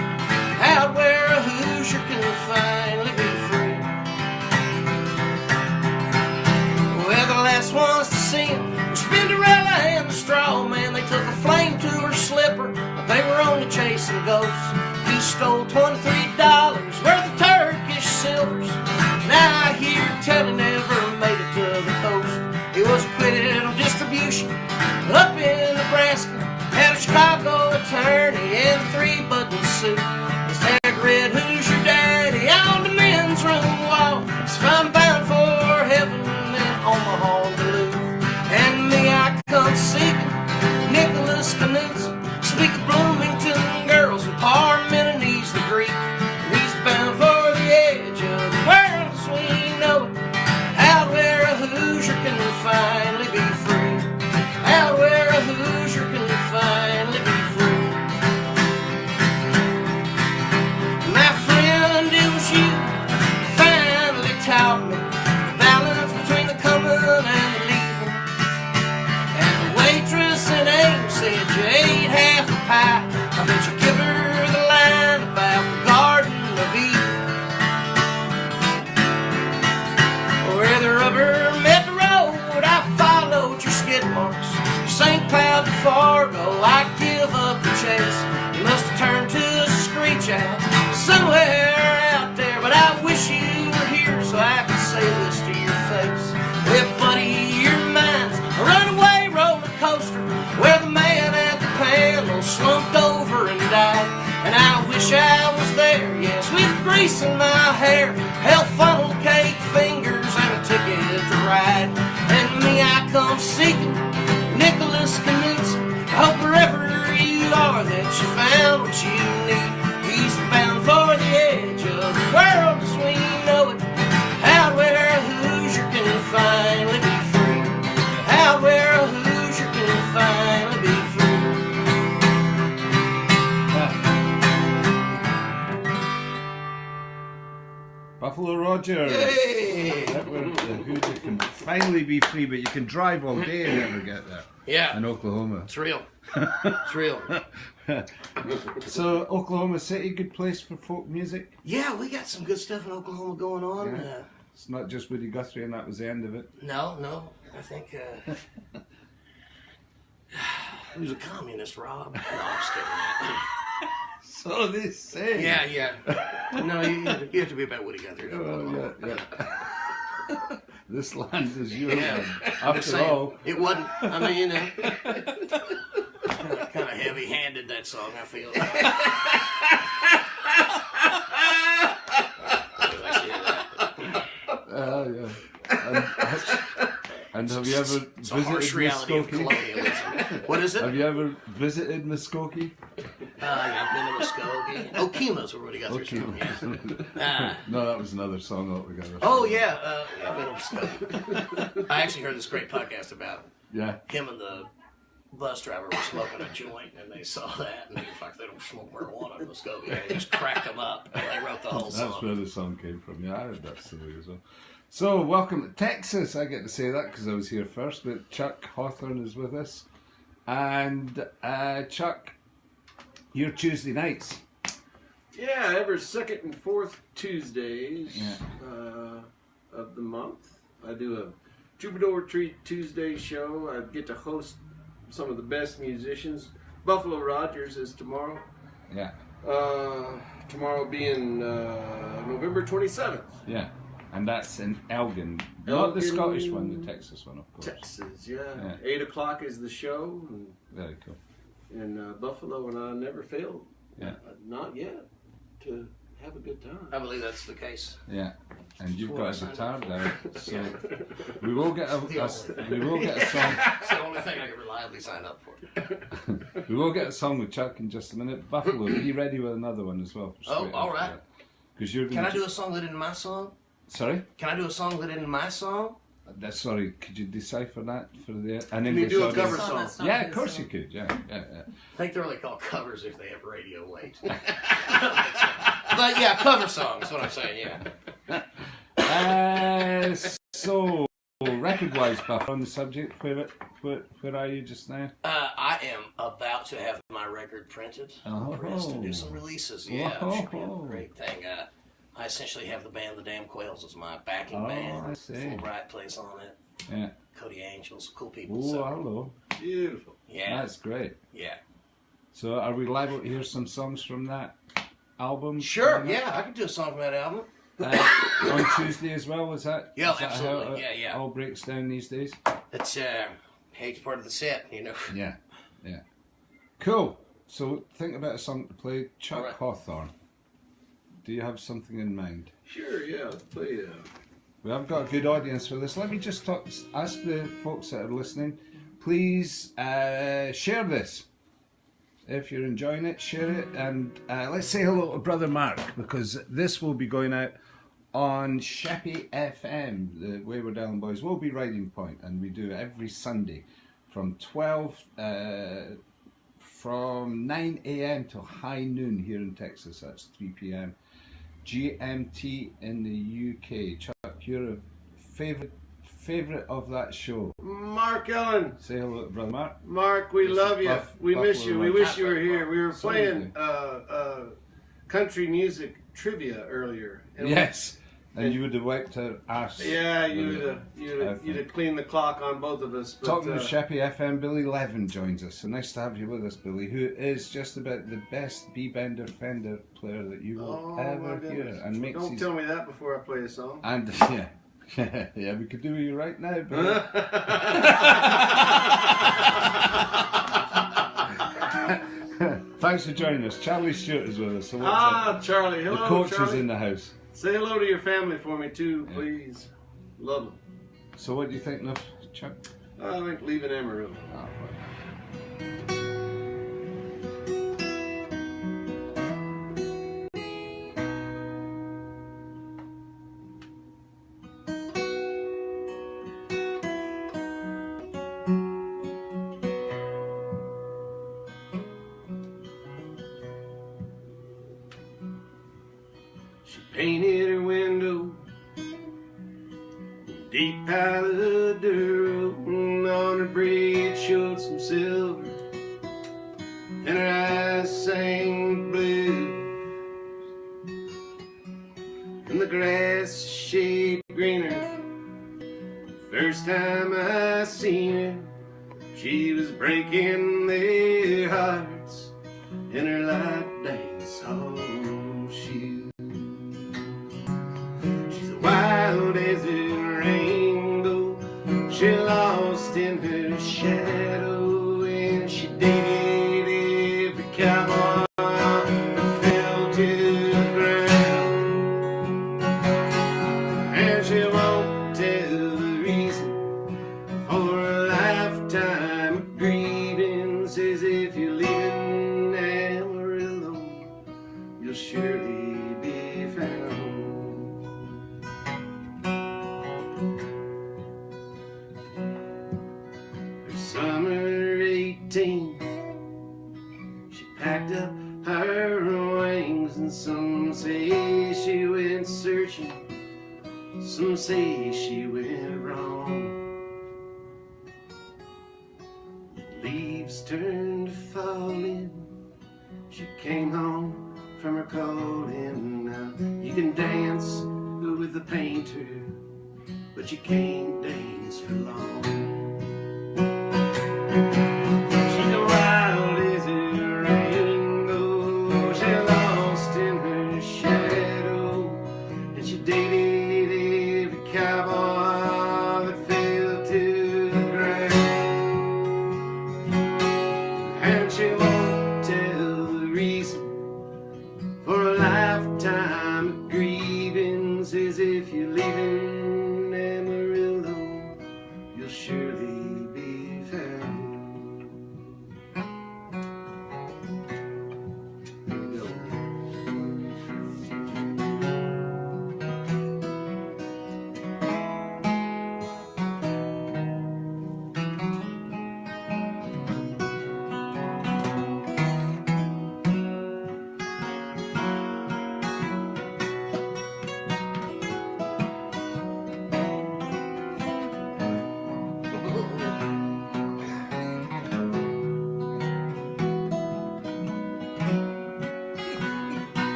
Out where a Hoosier can finally be free. Well, the last ones to see him were Spinderella and the Straw Man. They took a flame to her slipper, but they were only chasing ghosts. He stole $23 worth of Turkish silvers. Now I hear tell he never made it to the coast. He was acquitted on distribution up in Nebraska. Had a Chicago attorney and a 3-button suit. His tag read, "Who's your daddy?" on the men's room wall. So I'm bound for heaven in Omaha, Duluth. And me, I come seeking Nicholas Knudsen. Speak of Bloomington girls and Parmenides the Greek. And he's bound for the edge of the world as we know it. Out where a Hoosier can finally be free. Out where a Hoosier can finally be free. My friend, it was you who finally taught me the balance between the coming and the leaving. And the waitress in Ames said you ate half a pie. I bet you give her the line about the Garden of Eden, where the rubber met the road. I followed your skid marks, St. Cloud to Fargo. I give up the chase. You must have turned to a screech out somewhere out there, but I wish you were here so I could say this to your face. Well, buddy, your mind's a runaway roller coaster where the man at the panel slumped over and died. And I wish I was there, yes, with grease in my hair, hell funnel cake fingers, and a ticket to ride. And me, I come seeking Nicholas Knudsen. Hope wherever you are that you found what you need. He's bound for the edge of the world as we know it. Out where a Hoosier can finally be free. Out where a Hoosier can finally be free. Buffalo Rogers. Hey! That where the Hoosier can finally be free, but you can drive all day and never get there. Yeah. In Oklahoma. It's real. It's real. So, Oklahoma City, good place for folk music? Yeah, we got some good stuff in Oklahoma going on. Yeah. It's not just Woody Guthrie and that was the end of it. No. I think he was a communist, Rob. No, I'm just kidding. So they say. Yeah. No, you have to be about Woody Guthrie. Oh, yeah. This land is your Yeah. land. I'm After saying, all, it wasn't. I mean, you know, kind of heavy-handed that song. I feel. yeah. And have you ever It's a harsh visited reality of Muskogee? colonialism. What is it? Have you ever visited Muskogee? Yeah, I've been to Muskogee. Okima's where we got through. Okima. Yeah. No, that was another song altogether. Oh yeah, I've been to Muskogee. I actually heard this great podcast about Yeah. him and the bus driver were smoking a joint, and they saw that, and he was like, "They don't smoke marijuana in Muskogee." And they just cracked them up, and they wrote the whole That's song. where the song came from. Yeah, I heard that story as well. So, welcome to Texas. I get to say that because I was here first, but Chuck Hawthorne is with us. And Chuck, your Tuesday nights. Yeah, every second and fourth Tuesdays Yeah. Of the month, I do a Troubadour Treat Tuesday show. I get to host some of the best musicians. Buffalo Rogers is tomorrow. Yeah. Tomorrow being November 27th. Yeah. And that's in Elgin. Not the Elgin, Scottish one, the Texas one, of course. Texas, yeah. Yeah. 8 o'clock is the show. Very cool. In Buffalo, and I never failed. Yeah. Not yet. To have a good time. I believe that's the case. Yeah. And you've Before I got a signed guitar up. there. So we will get The only a thing. we will get a song. It's the only thing I can reliably sign up for. We will get a song with Chuck in just a minute. Buffalo, be ready with another one as well. Oh, all right. Because you're Can I do a song that isn't my song? Sorry? Can I do a song that isn't my song? Sorry, could you decipher that for an Can you English do a audience? cover song? That's not Yeah, of his course song. you could. Yeah. I think they're only called covers if they have radio weight. But yeah, cover songs, is what I'm saying, yeah. So, record-wise, Buff, on the subject, where are you just now? I am about to have my record printed, Oh. pressed, and do some releases. Yeah, it should be a Oh. great thing. I essentially have the band The Damn Quails as my backing Oh, band. I see. Fulbright plays on it. Yeah. Cody Angels, cool people. Oh, So, hello. Beautiful. yeah, That's great. yeah. So, are we liable to hear some songs from that album? Sure, yeah, I could do a song from that album. On Tuesday as well, is that? Yeah, is that absolutely. how it Yeah. all breaks down these days? It's hey, it's part of the set, you know. Yeah. Cool. So, think about a song to play. Chuck All right. Hawthorne. Do you have something in mind? Sure, yeah. Let's play. We have got a good audience for this. Let me just ask the folks that are listening, please share this. If you're enjoying it, share it. And let's say hello to Brother Mark, because this will be going out on Sheppy FM. The Wayward Island Boys will be Riding Point, and we do it every Sunday from 9 a.m. till high noon here in Texas. That's 3 p.m. GMT in the UK. Chuck, you're a favorite of that show. Mark Ellen. Say hello to Brother Mark. Mark, we This love is you. We Buffalo miss you. We Rogers. wish you were here. We were So playing do. country music trivia earlier. And Yes, and you would have wiped her ass. Yeah, with you'd it. have cleaned the clock on both of us. But, Talking to Sheppy FM, Billy Levin joins us. So nice to have you with us, Billy, who is just about the best B-bender Fender player that you will oh, my ever hear. goodness. And makes Don't his... tell me that before I play a song. And yeah, we could do you right now, Billy. Thanks for joining us. Charlie Stewart is with us. So what's up? Charlie. The Hello, coach Charlie. is in the house. Say hello to your family for me, too, Yeah. please. Love them. So what do you think of Chuck? I think leaving Amarillo. Oh, well. She painted her window deep out of the dirt, and on her braid showed some silver, and her eyes sang blue, and the grass shade greener. First time I seen her, she was breaking their hearts in her light dance hall shoes. She's a wild desert rain leaving Amarillo, you'll surely be found. Summer 18, she packed up her wings, and some say she went searching, some say she went wrong. Leaves turned to falling, she came home from her calling. Now you can dance with the painter, but you can't dance for long. She's a wild as a rainbow, she's lost in her shadow, and she dated every cowboy that fell to the ground. And she won't tell the reason for a lifetime of grieving. Says if you're leaving Amarillo, you'll surely be found.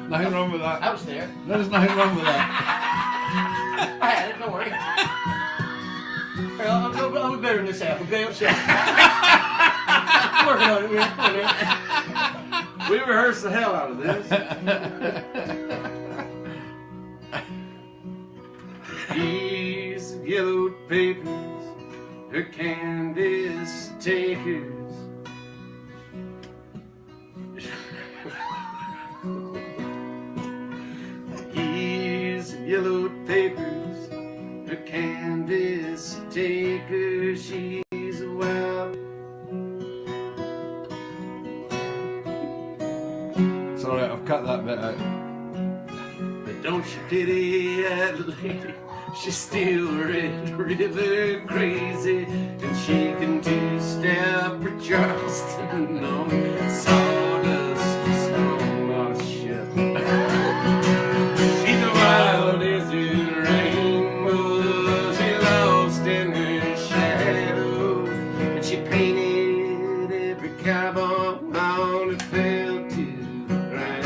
Nothing wrong with that. I was there. There's nothing wrong with that. I had it, don't worry. Here, I'll be better than this half, okay? I'm sorry. Working on it, man. We rehearsed the hell out of this. These yellowed papers, her canvas takers. These yellowed papers, her canvas takers. She's a wild. It's alright, I've cut that bit out. But don't you pity that lady, she's still Red River crazy, and she can two-step for Charleston on sawdust stone on a ship. She's a wild as a rainbow, she lost in her shadow, and she painted every cowboy on that fell to the ground.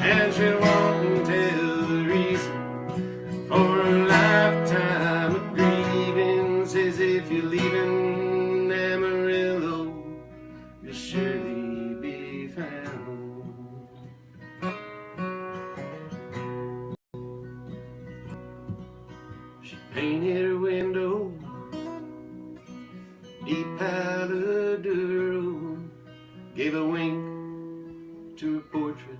And she won't tell the reason for a lifetime of grieving. Says if you're leaving Amarillo, you'll surely be found. She painted her window deep powder room, gave a wink to her portrait,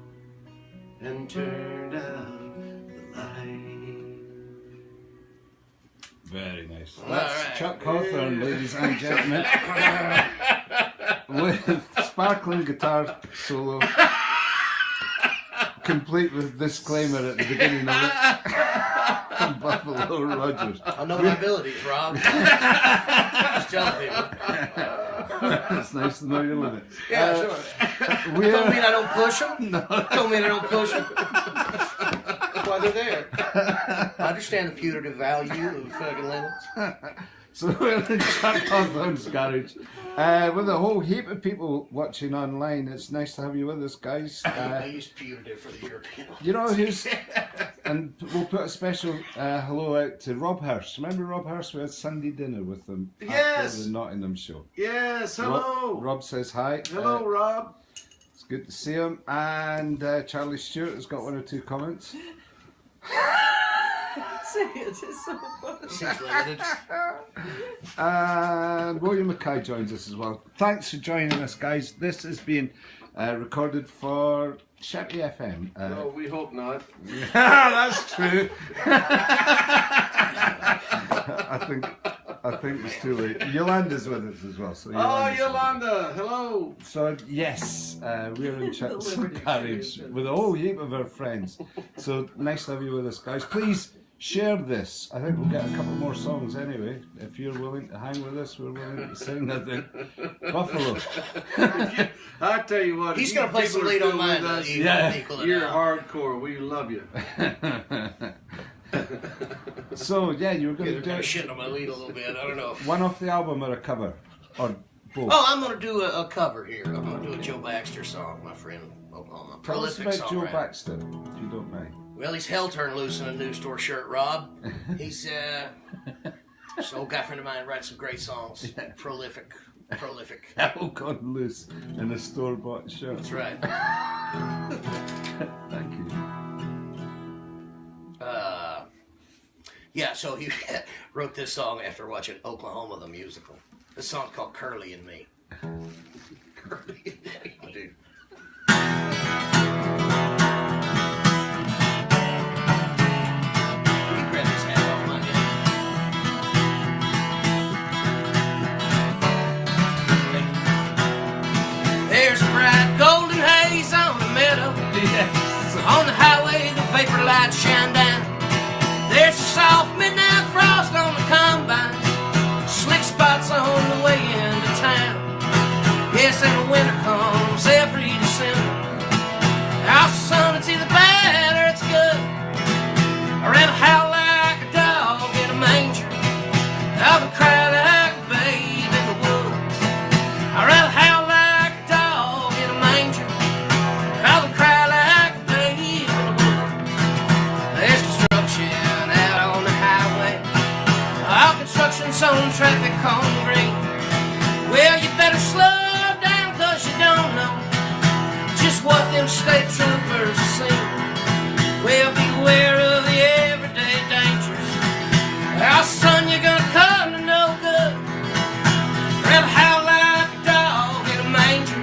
and turned out the light. Very nice. All That's right. Chuck Hawthorne, ladies and gentlemen, with sparkling guitar solo, complete with disclaimer at the beginning of it, from Buffalo Rogers. I know my abilities, Rob. Just telling people. It's nice to know your limits. Yeah, sure. We're, Don't mean I don't push them. no, Don't mean I don't push them. That's why they're there. I understand the putative value of fucking limits. so we're in Chuck Hawthorne's garage with a whole heap of people watching online. It's nice to have you with us, guys. I use putative for the European. You know who's, and we'll put a special hello out to Rob Hurst. Remember Rob Hurst? We had Sunday dinner with them Yes. after the Nottingham show. Yes, hello. Rob says hi. Hello, Rob. It's good to see him. And Charlie Stewart has got one or two comments. It's so funny. She's limited. And William Mackay joins us as well. Thanks for joining us, guys. This has been recorded for Shanty FM. No, we hope not. That's true. I think I think it's too late. Yolanda's with us as well. So Oh, Yolanda's Yolanda, hello. So yes, we're in Chuck's garage with a whole heap of our friends. So nice to have you with us, guys. Please share this. I think we'll get a couple more songs anyway. If you're willing to hang with us, we're willing to sing. I think Buffalo. I tell you what, He's if gonna you play people some are lead on still mine. with us, You're You're hardcore. We love you. So yeah, you were going You're to kind do of shitting on my lead a little bit. I don't know. one off the album or a cover, or both. Oh, I'm gonna do a cover here. I'm gonna do a Joe Baxter song, my friend, Oklahoma. Tell us Prolific about Joe songwriter. Baxter, if you don't mind. Well, he's hell turned loose in a new store shirt, Rob. He's this old guy friend of mine writes some great songs. Prolific. Hell gone loose in a store-bought shirt. That's right. Thank you. Yeah, so he wrote this song after watching Oklahoma the musical. This song's called Curly and Me. Curly and Me, dude. You grab this hat off my head. There's a bright golden haze on the meadow. On the highway, the vapor lights shine down. There's a soft midnight frost on the combine. Slick spots on the way into town. Yes, and the winter comes every December. Our son, it's either bad or it's good. I'd rather howl like a dog in a manger. I would cry like a babe in the woods. I'd rather howl like a dog in a manger. I would cry like a babe in the woods. There's construction out on the highway. All construction's on traffic on the green. Well, you better slow down, 'cause you don't know just what them state troopers are seeing. Well, beware of the everyday dangers. Our son, you're gonna come to no good. Rather howl like a dog in a manger.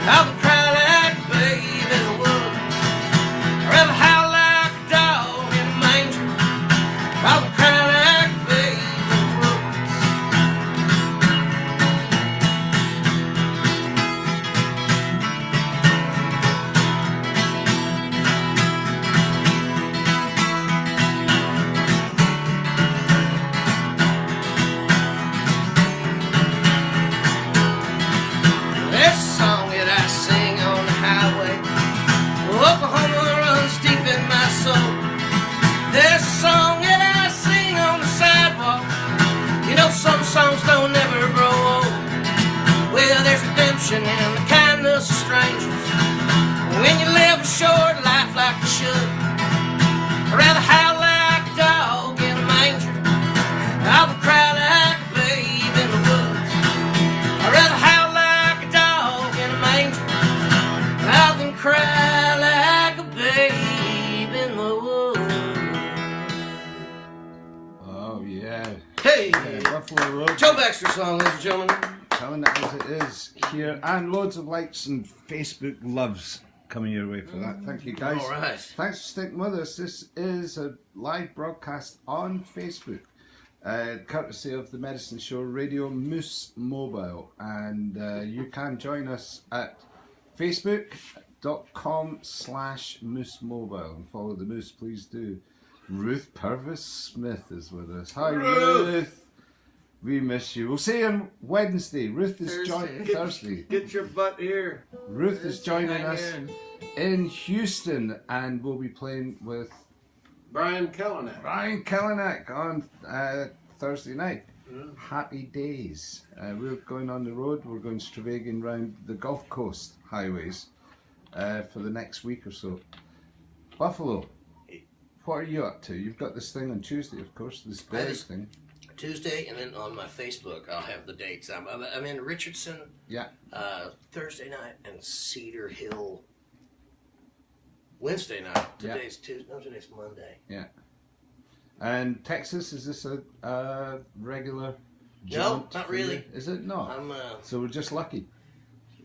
I would cry like a babe in the woods. Rather howl like a dog in a manger. I would cry like a babe in the woods. There's a song that I sing on the highway. Oklahoma runs deep in my soul. There's a song that I sing on the sidewalk. You know some songs don't ever grow old. Well, there's redemption in the kindness of strangers. When you live a short life like you should. I'd rather howl like a dog in a manger. I would cry like a babe in the woods. I'd rather howl like a dog in a manger. I'll than cry like a babe in the woods. Oh yeah. Hey! Buffalo Road. Joe Baxter song, ladies and gentlemen. Telling it as it is here, and loads of likes and Facebook loves coming your way for that. Thank you, guys. All right. Thanks for sticking with us. This is a live broadcast on Facebook, courtesy of the Medicine Show Radio Moose Mobile, and you can join us at facebook.com/Moose Mobile and follow the Moose. Please do. Ruth Purvis Smith is with us. Hi, Ruth. We miss you. We'll see you on Wednesday. Ruth is joining Thursday. Get your butt here. Ruth is joining us in Houston, and we'll be playing with Brian Kellanack. Brian Kellanack on Thursday night. Happy days. We're going on the road. We're going stravaiging around the Gulf Coast highways for the next week or so. Buffalo, what are you up to? You've got this thing on Tuesday, of course, this big thing. Tuesday, and then on my Facebook, I'll have the dates. I'm in Richardson. Yeah. Thursday night, and Cedar Hill. Wednesday night. Today's Tuesday. No, today's Monday. Yeah. And Texas, is this a regular? No, not really. Is it not? I'm. So we're just lucky.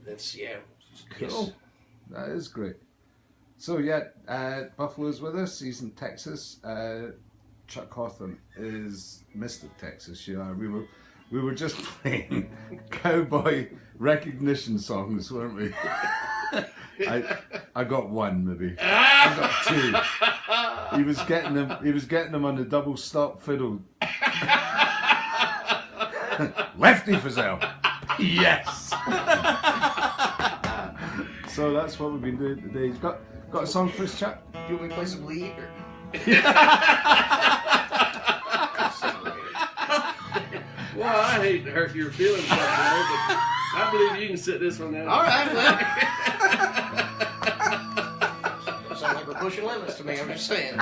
That's Cool. Yes. That is great. So yeah, Buffalo's with us. He's in Texas. Chuck Hawthorne is Mr. Texas. You know, we were just playing cowboy recognition songs, weren't we? I got one maybe. I got two. He was getting them on the double stop fiddle. Lefty Frizzell. Yes. So that's what we've been doing today. You've got a song for us, Chuck? Do you want me to play some lead? Or? Well, I hate to hurt your feelings, but I believe you can sit this one down. All right, well. Sound like we're pushing limits to me, I'm just saying.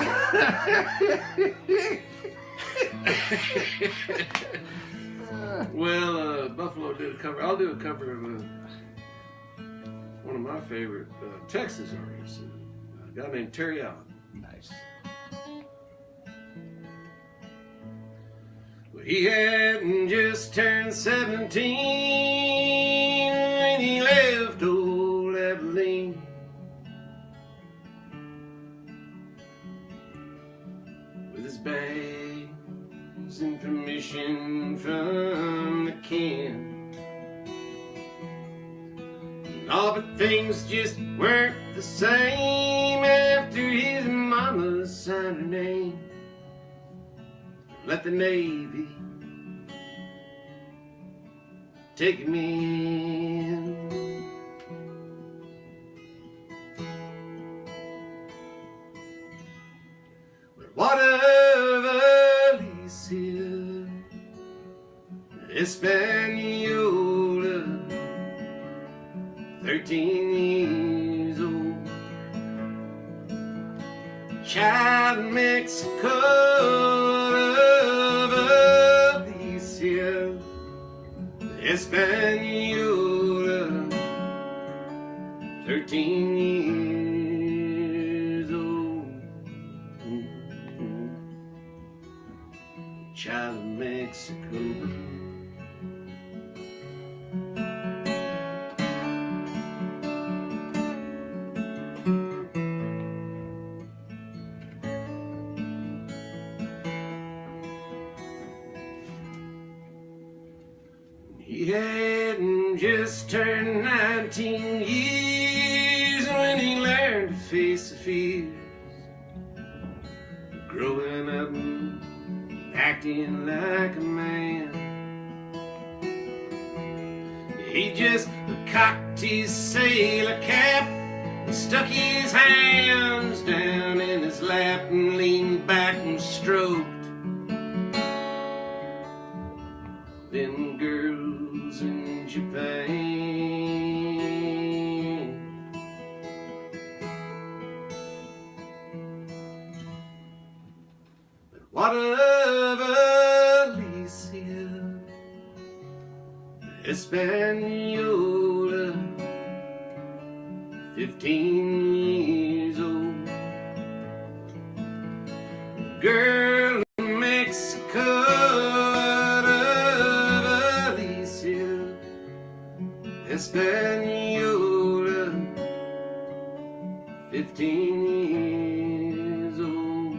Well, Buffalo did a cover. I'll do a cover of one of my favorite Texas artists, a guy named Terry Allen. Nice. Well, he hadn't just turned 17 when he left old Abilene. With his bags and permission from the kin. All but things just weren't the same after his mama signed her name. Let the Navy take him in. But what of Alicia, Hispaniola, 13 years old, child in Mexico of Alicia, Hispaniola, 13 years old, child of Mexico. He hadn't just turned 19 years when he learned to face the fears of growing up and acting like a man. He just cocked his sailor cap and stuck his hands down in his lap and leaned back and stroked them girls in Japan. But what of Alicia, Hispaniola, 15 years old, girl in Mexico, Hispaniola, 15 years old,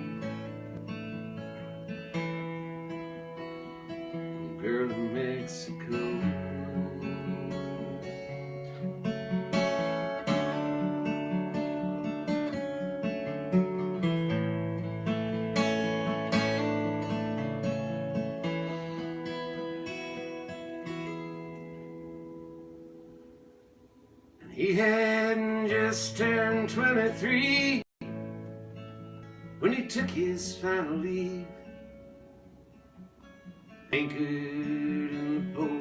girl in Mexico. He hadn't just turned 23 when he took his final leave, anchored in the port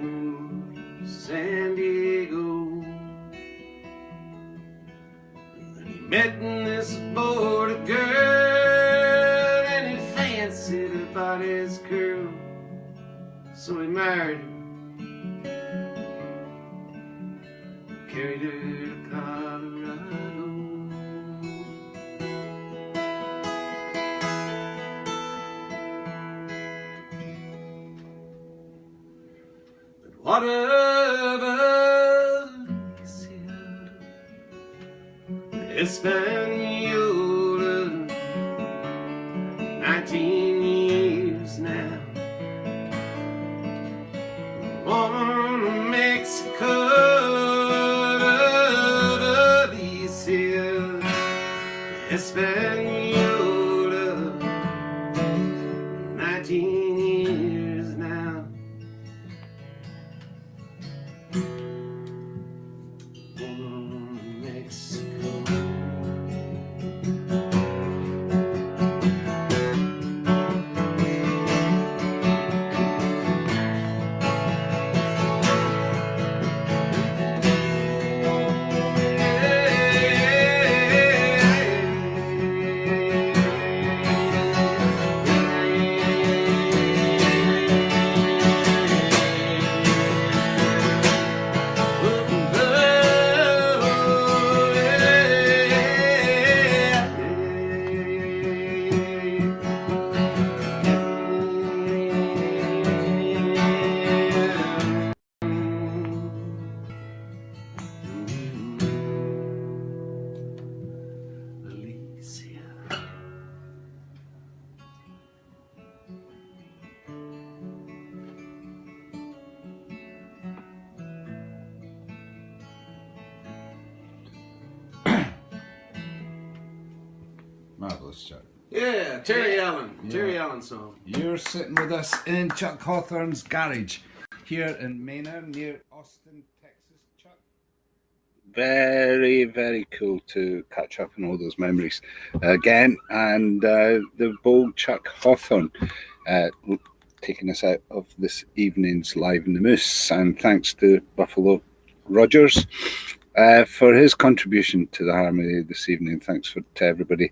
of San Diego. And he met in this boat a girl, and he fancied her body's curl, so he married her. Carried her to Colorado. But what of Alicia, Hispaniola, 19 Hispaniola, 19 years now. Mexico. Marvelous, Chuck. Yeah, Terry Allen. Terry Allen song. You're sitting with us in Chuck Hawthorne's garage here in Maynard near Austin, Texas, Chuck. Very, very cool to catch up on all those memories again. And the bold Chuck Hawthorne taking us out of this evening's Live in the Moose. And thanks to Buffalo Rogers for his contribution to the harmony this evening. Thanks to everybody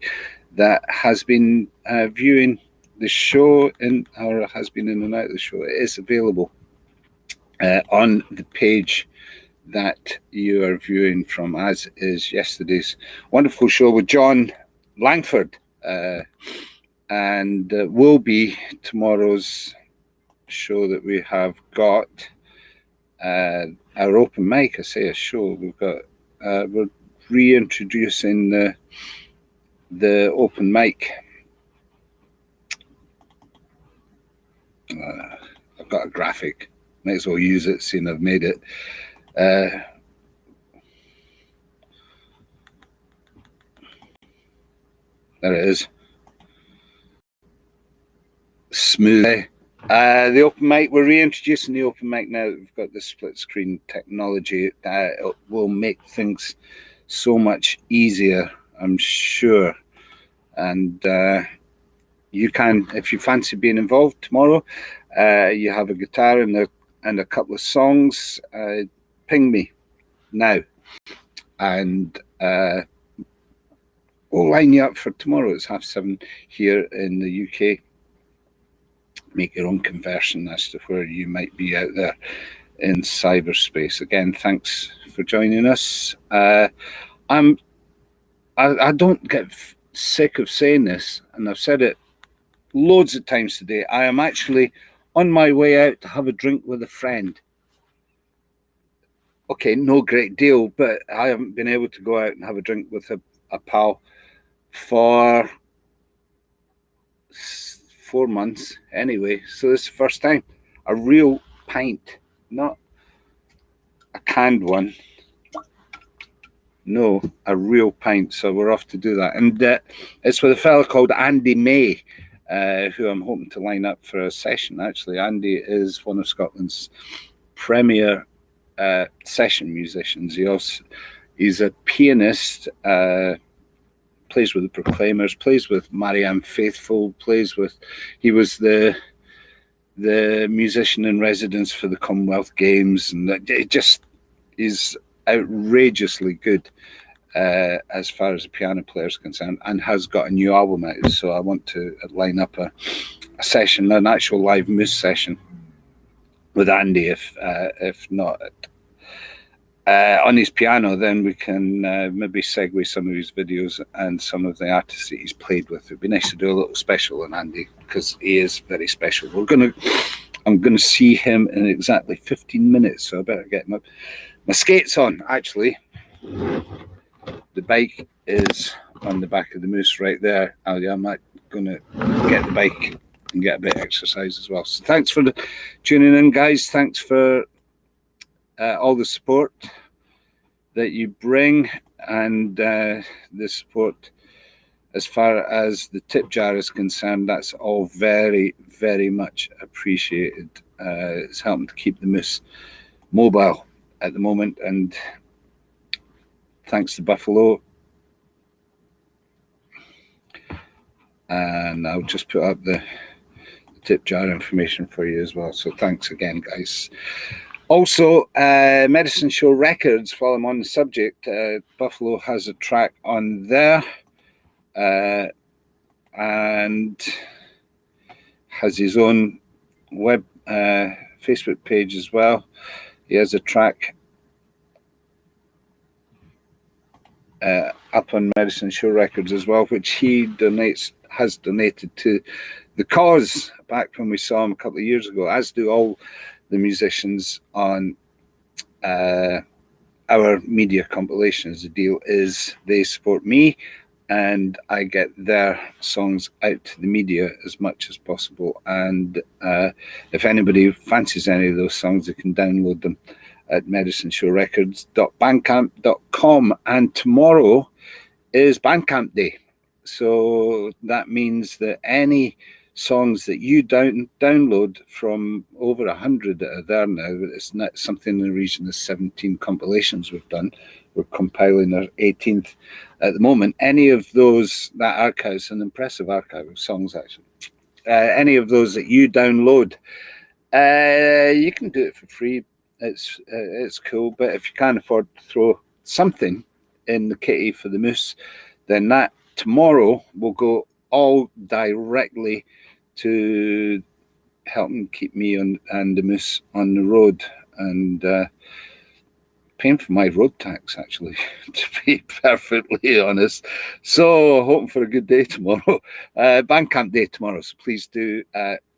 that has been viewing the show or has been in and out of the show. It is available on the page that you are viewing from, as is yesterday's wonderful show with John Langford, and will be tomorrow's show that we have got our open mic. I say a show. We've got we're reintroducing the open mic. I've got a graphic. Might as well use it, seeing I've made it. There it is. Smooth. The open mic, we're reintroducing the open mic now that we've got the split screen technology. It will make things so much easier, I'm sure. And you can, if you fancy being involved tomorrow, you have a guitar and a couple of songs, ping me now, and we'll line you up for tomorrow. It's 7:30 here in the UK. Make your own conversion as to where you might be out there in cyberspace. Again, thanks for joining us. I don't get sick of saying this, and I've said it loads of times today. I am actually on my way out to have a drink with a friend. Okay, no great deal, but I haven't been able to go out and have a drink with a pal for 4 months anyway. So this is the first time. A real pint, not a canned one. No, a real pint. So we're off to do that. And it's with a fella called Andy May, who I'm hoping to line up for a session. Actually, Andy is one of Scotland's premier session musicians. He's a pianist, plays with the Proclaimers, plays with Marianne Faithfull, he was the musician in residence for the Commonwealth Games, and it just is outrageously good as far as a piano player is concerned, and has got a new album out. So I want to line up a session, an actual live Moose session with Andy, if not on his piano. Then we can maybe segue some of his videos and some of the artists that he's played with. It'd be nice to do a little special on Andy, because he is very special. I'm gonna see him in exactly 15 minutes, so I better get my skates on. Actually, the bike is on the back of the Moose right there. I'm gonna get the bike and get a bit of exercise as well. So thanks for tuning in, guys. Thanks for all the support that you bring, and the support as far as the tip jar is concerned, that's all very, very much appreciated. It's helping to keep the Moose mobile at the moment, and thanks to Buffalo. And I'll just put up the tip jar information for you as well. So thanks again, guys. Also, Medicine Show Records, while I'm on the subject, Buffalo has a track on there and has his own web Facebook page as well. He has a track up on Medicine Show Records as well, which he has donated to the cause back when we saw him a couple of years ago, as do all the musicians on our media compilations. The deal is they support me and I get their songs out to the media as much as possible. And if anybody fancies any of those songs, they can download them at medicineshowrecords.bandcamp.com. And tomorrow is Bandcamp Day. So that means that any songs that you download from over 100 that are there now, it's not something in the region of 17 compilations we've done. We're compiling our 18th at the moment. Any of those, that archive's an impressive archive of songs actually. Any of those that you download, you can do it for free. It's cool, but if you can't afford to throw something in the kitty for the Moose, then that tomorrow will go all directly to helping keep me and the Moose on the road, and paying for my road tax, actually, to be perfectly honest. So hoping for a good day tomorrow. Bandcamp Day tomorrow, so please do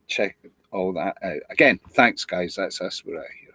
check all that out. Again, thanks guys, that's us, we're out here.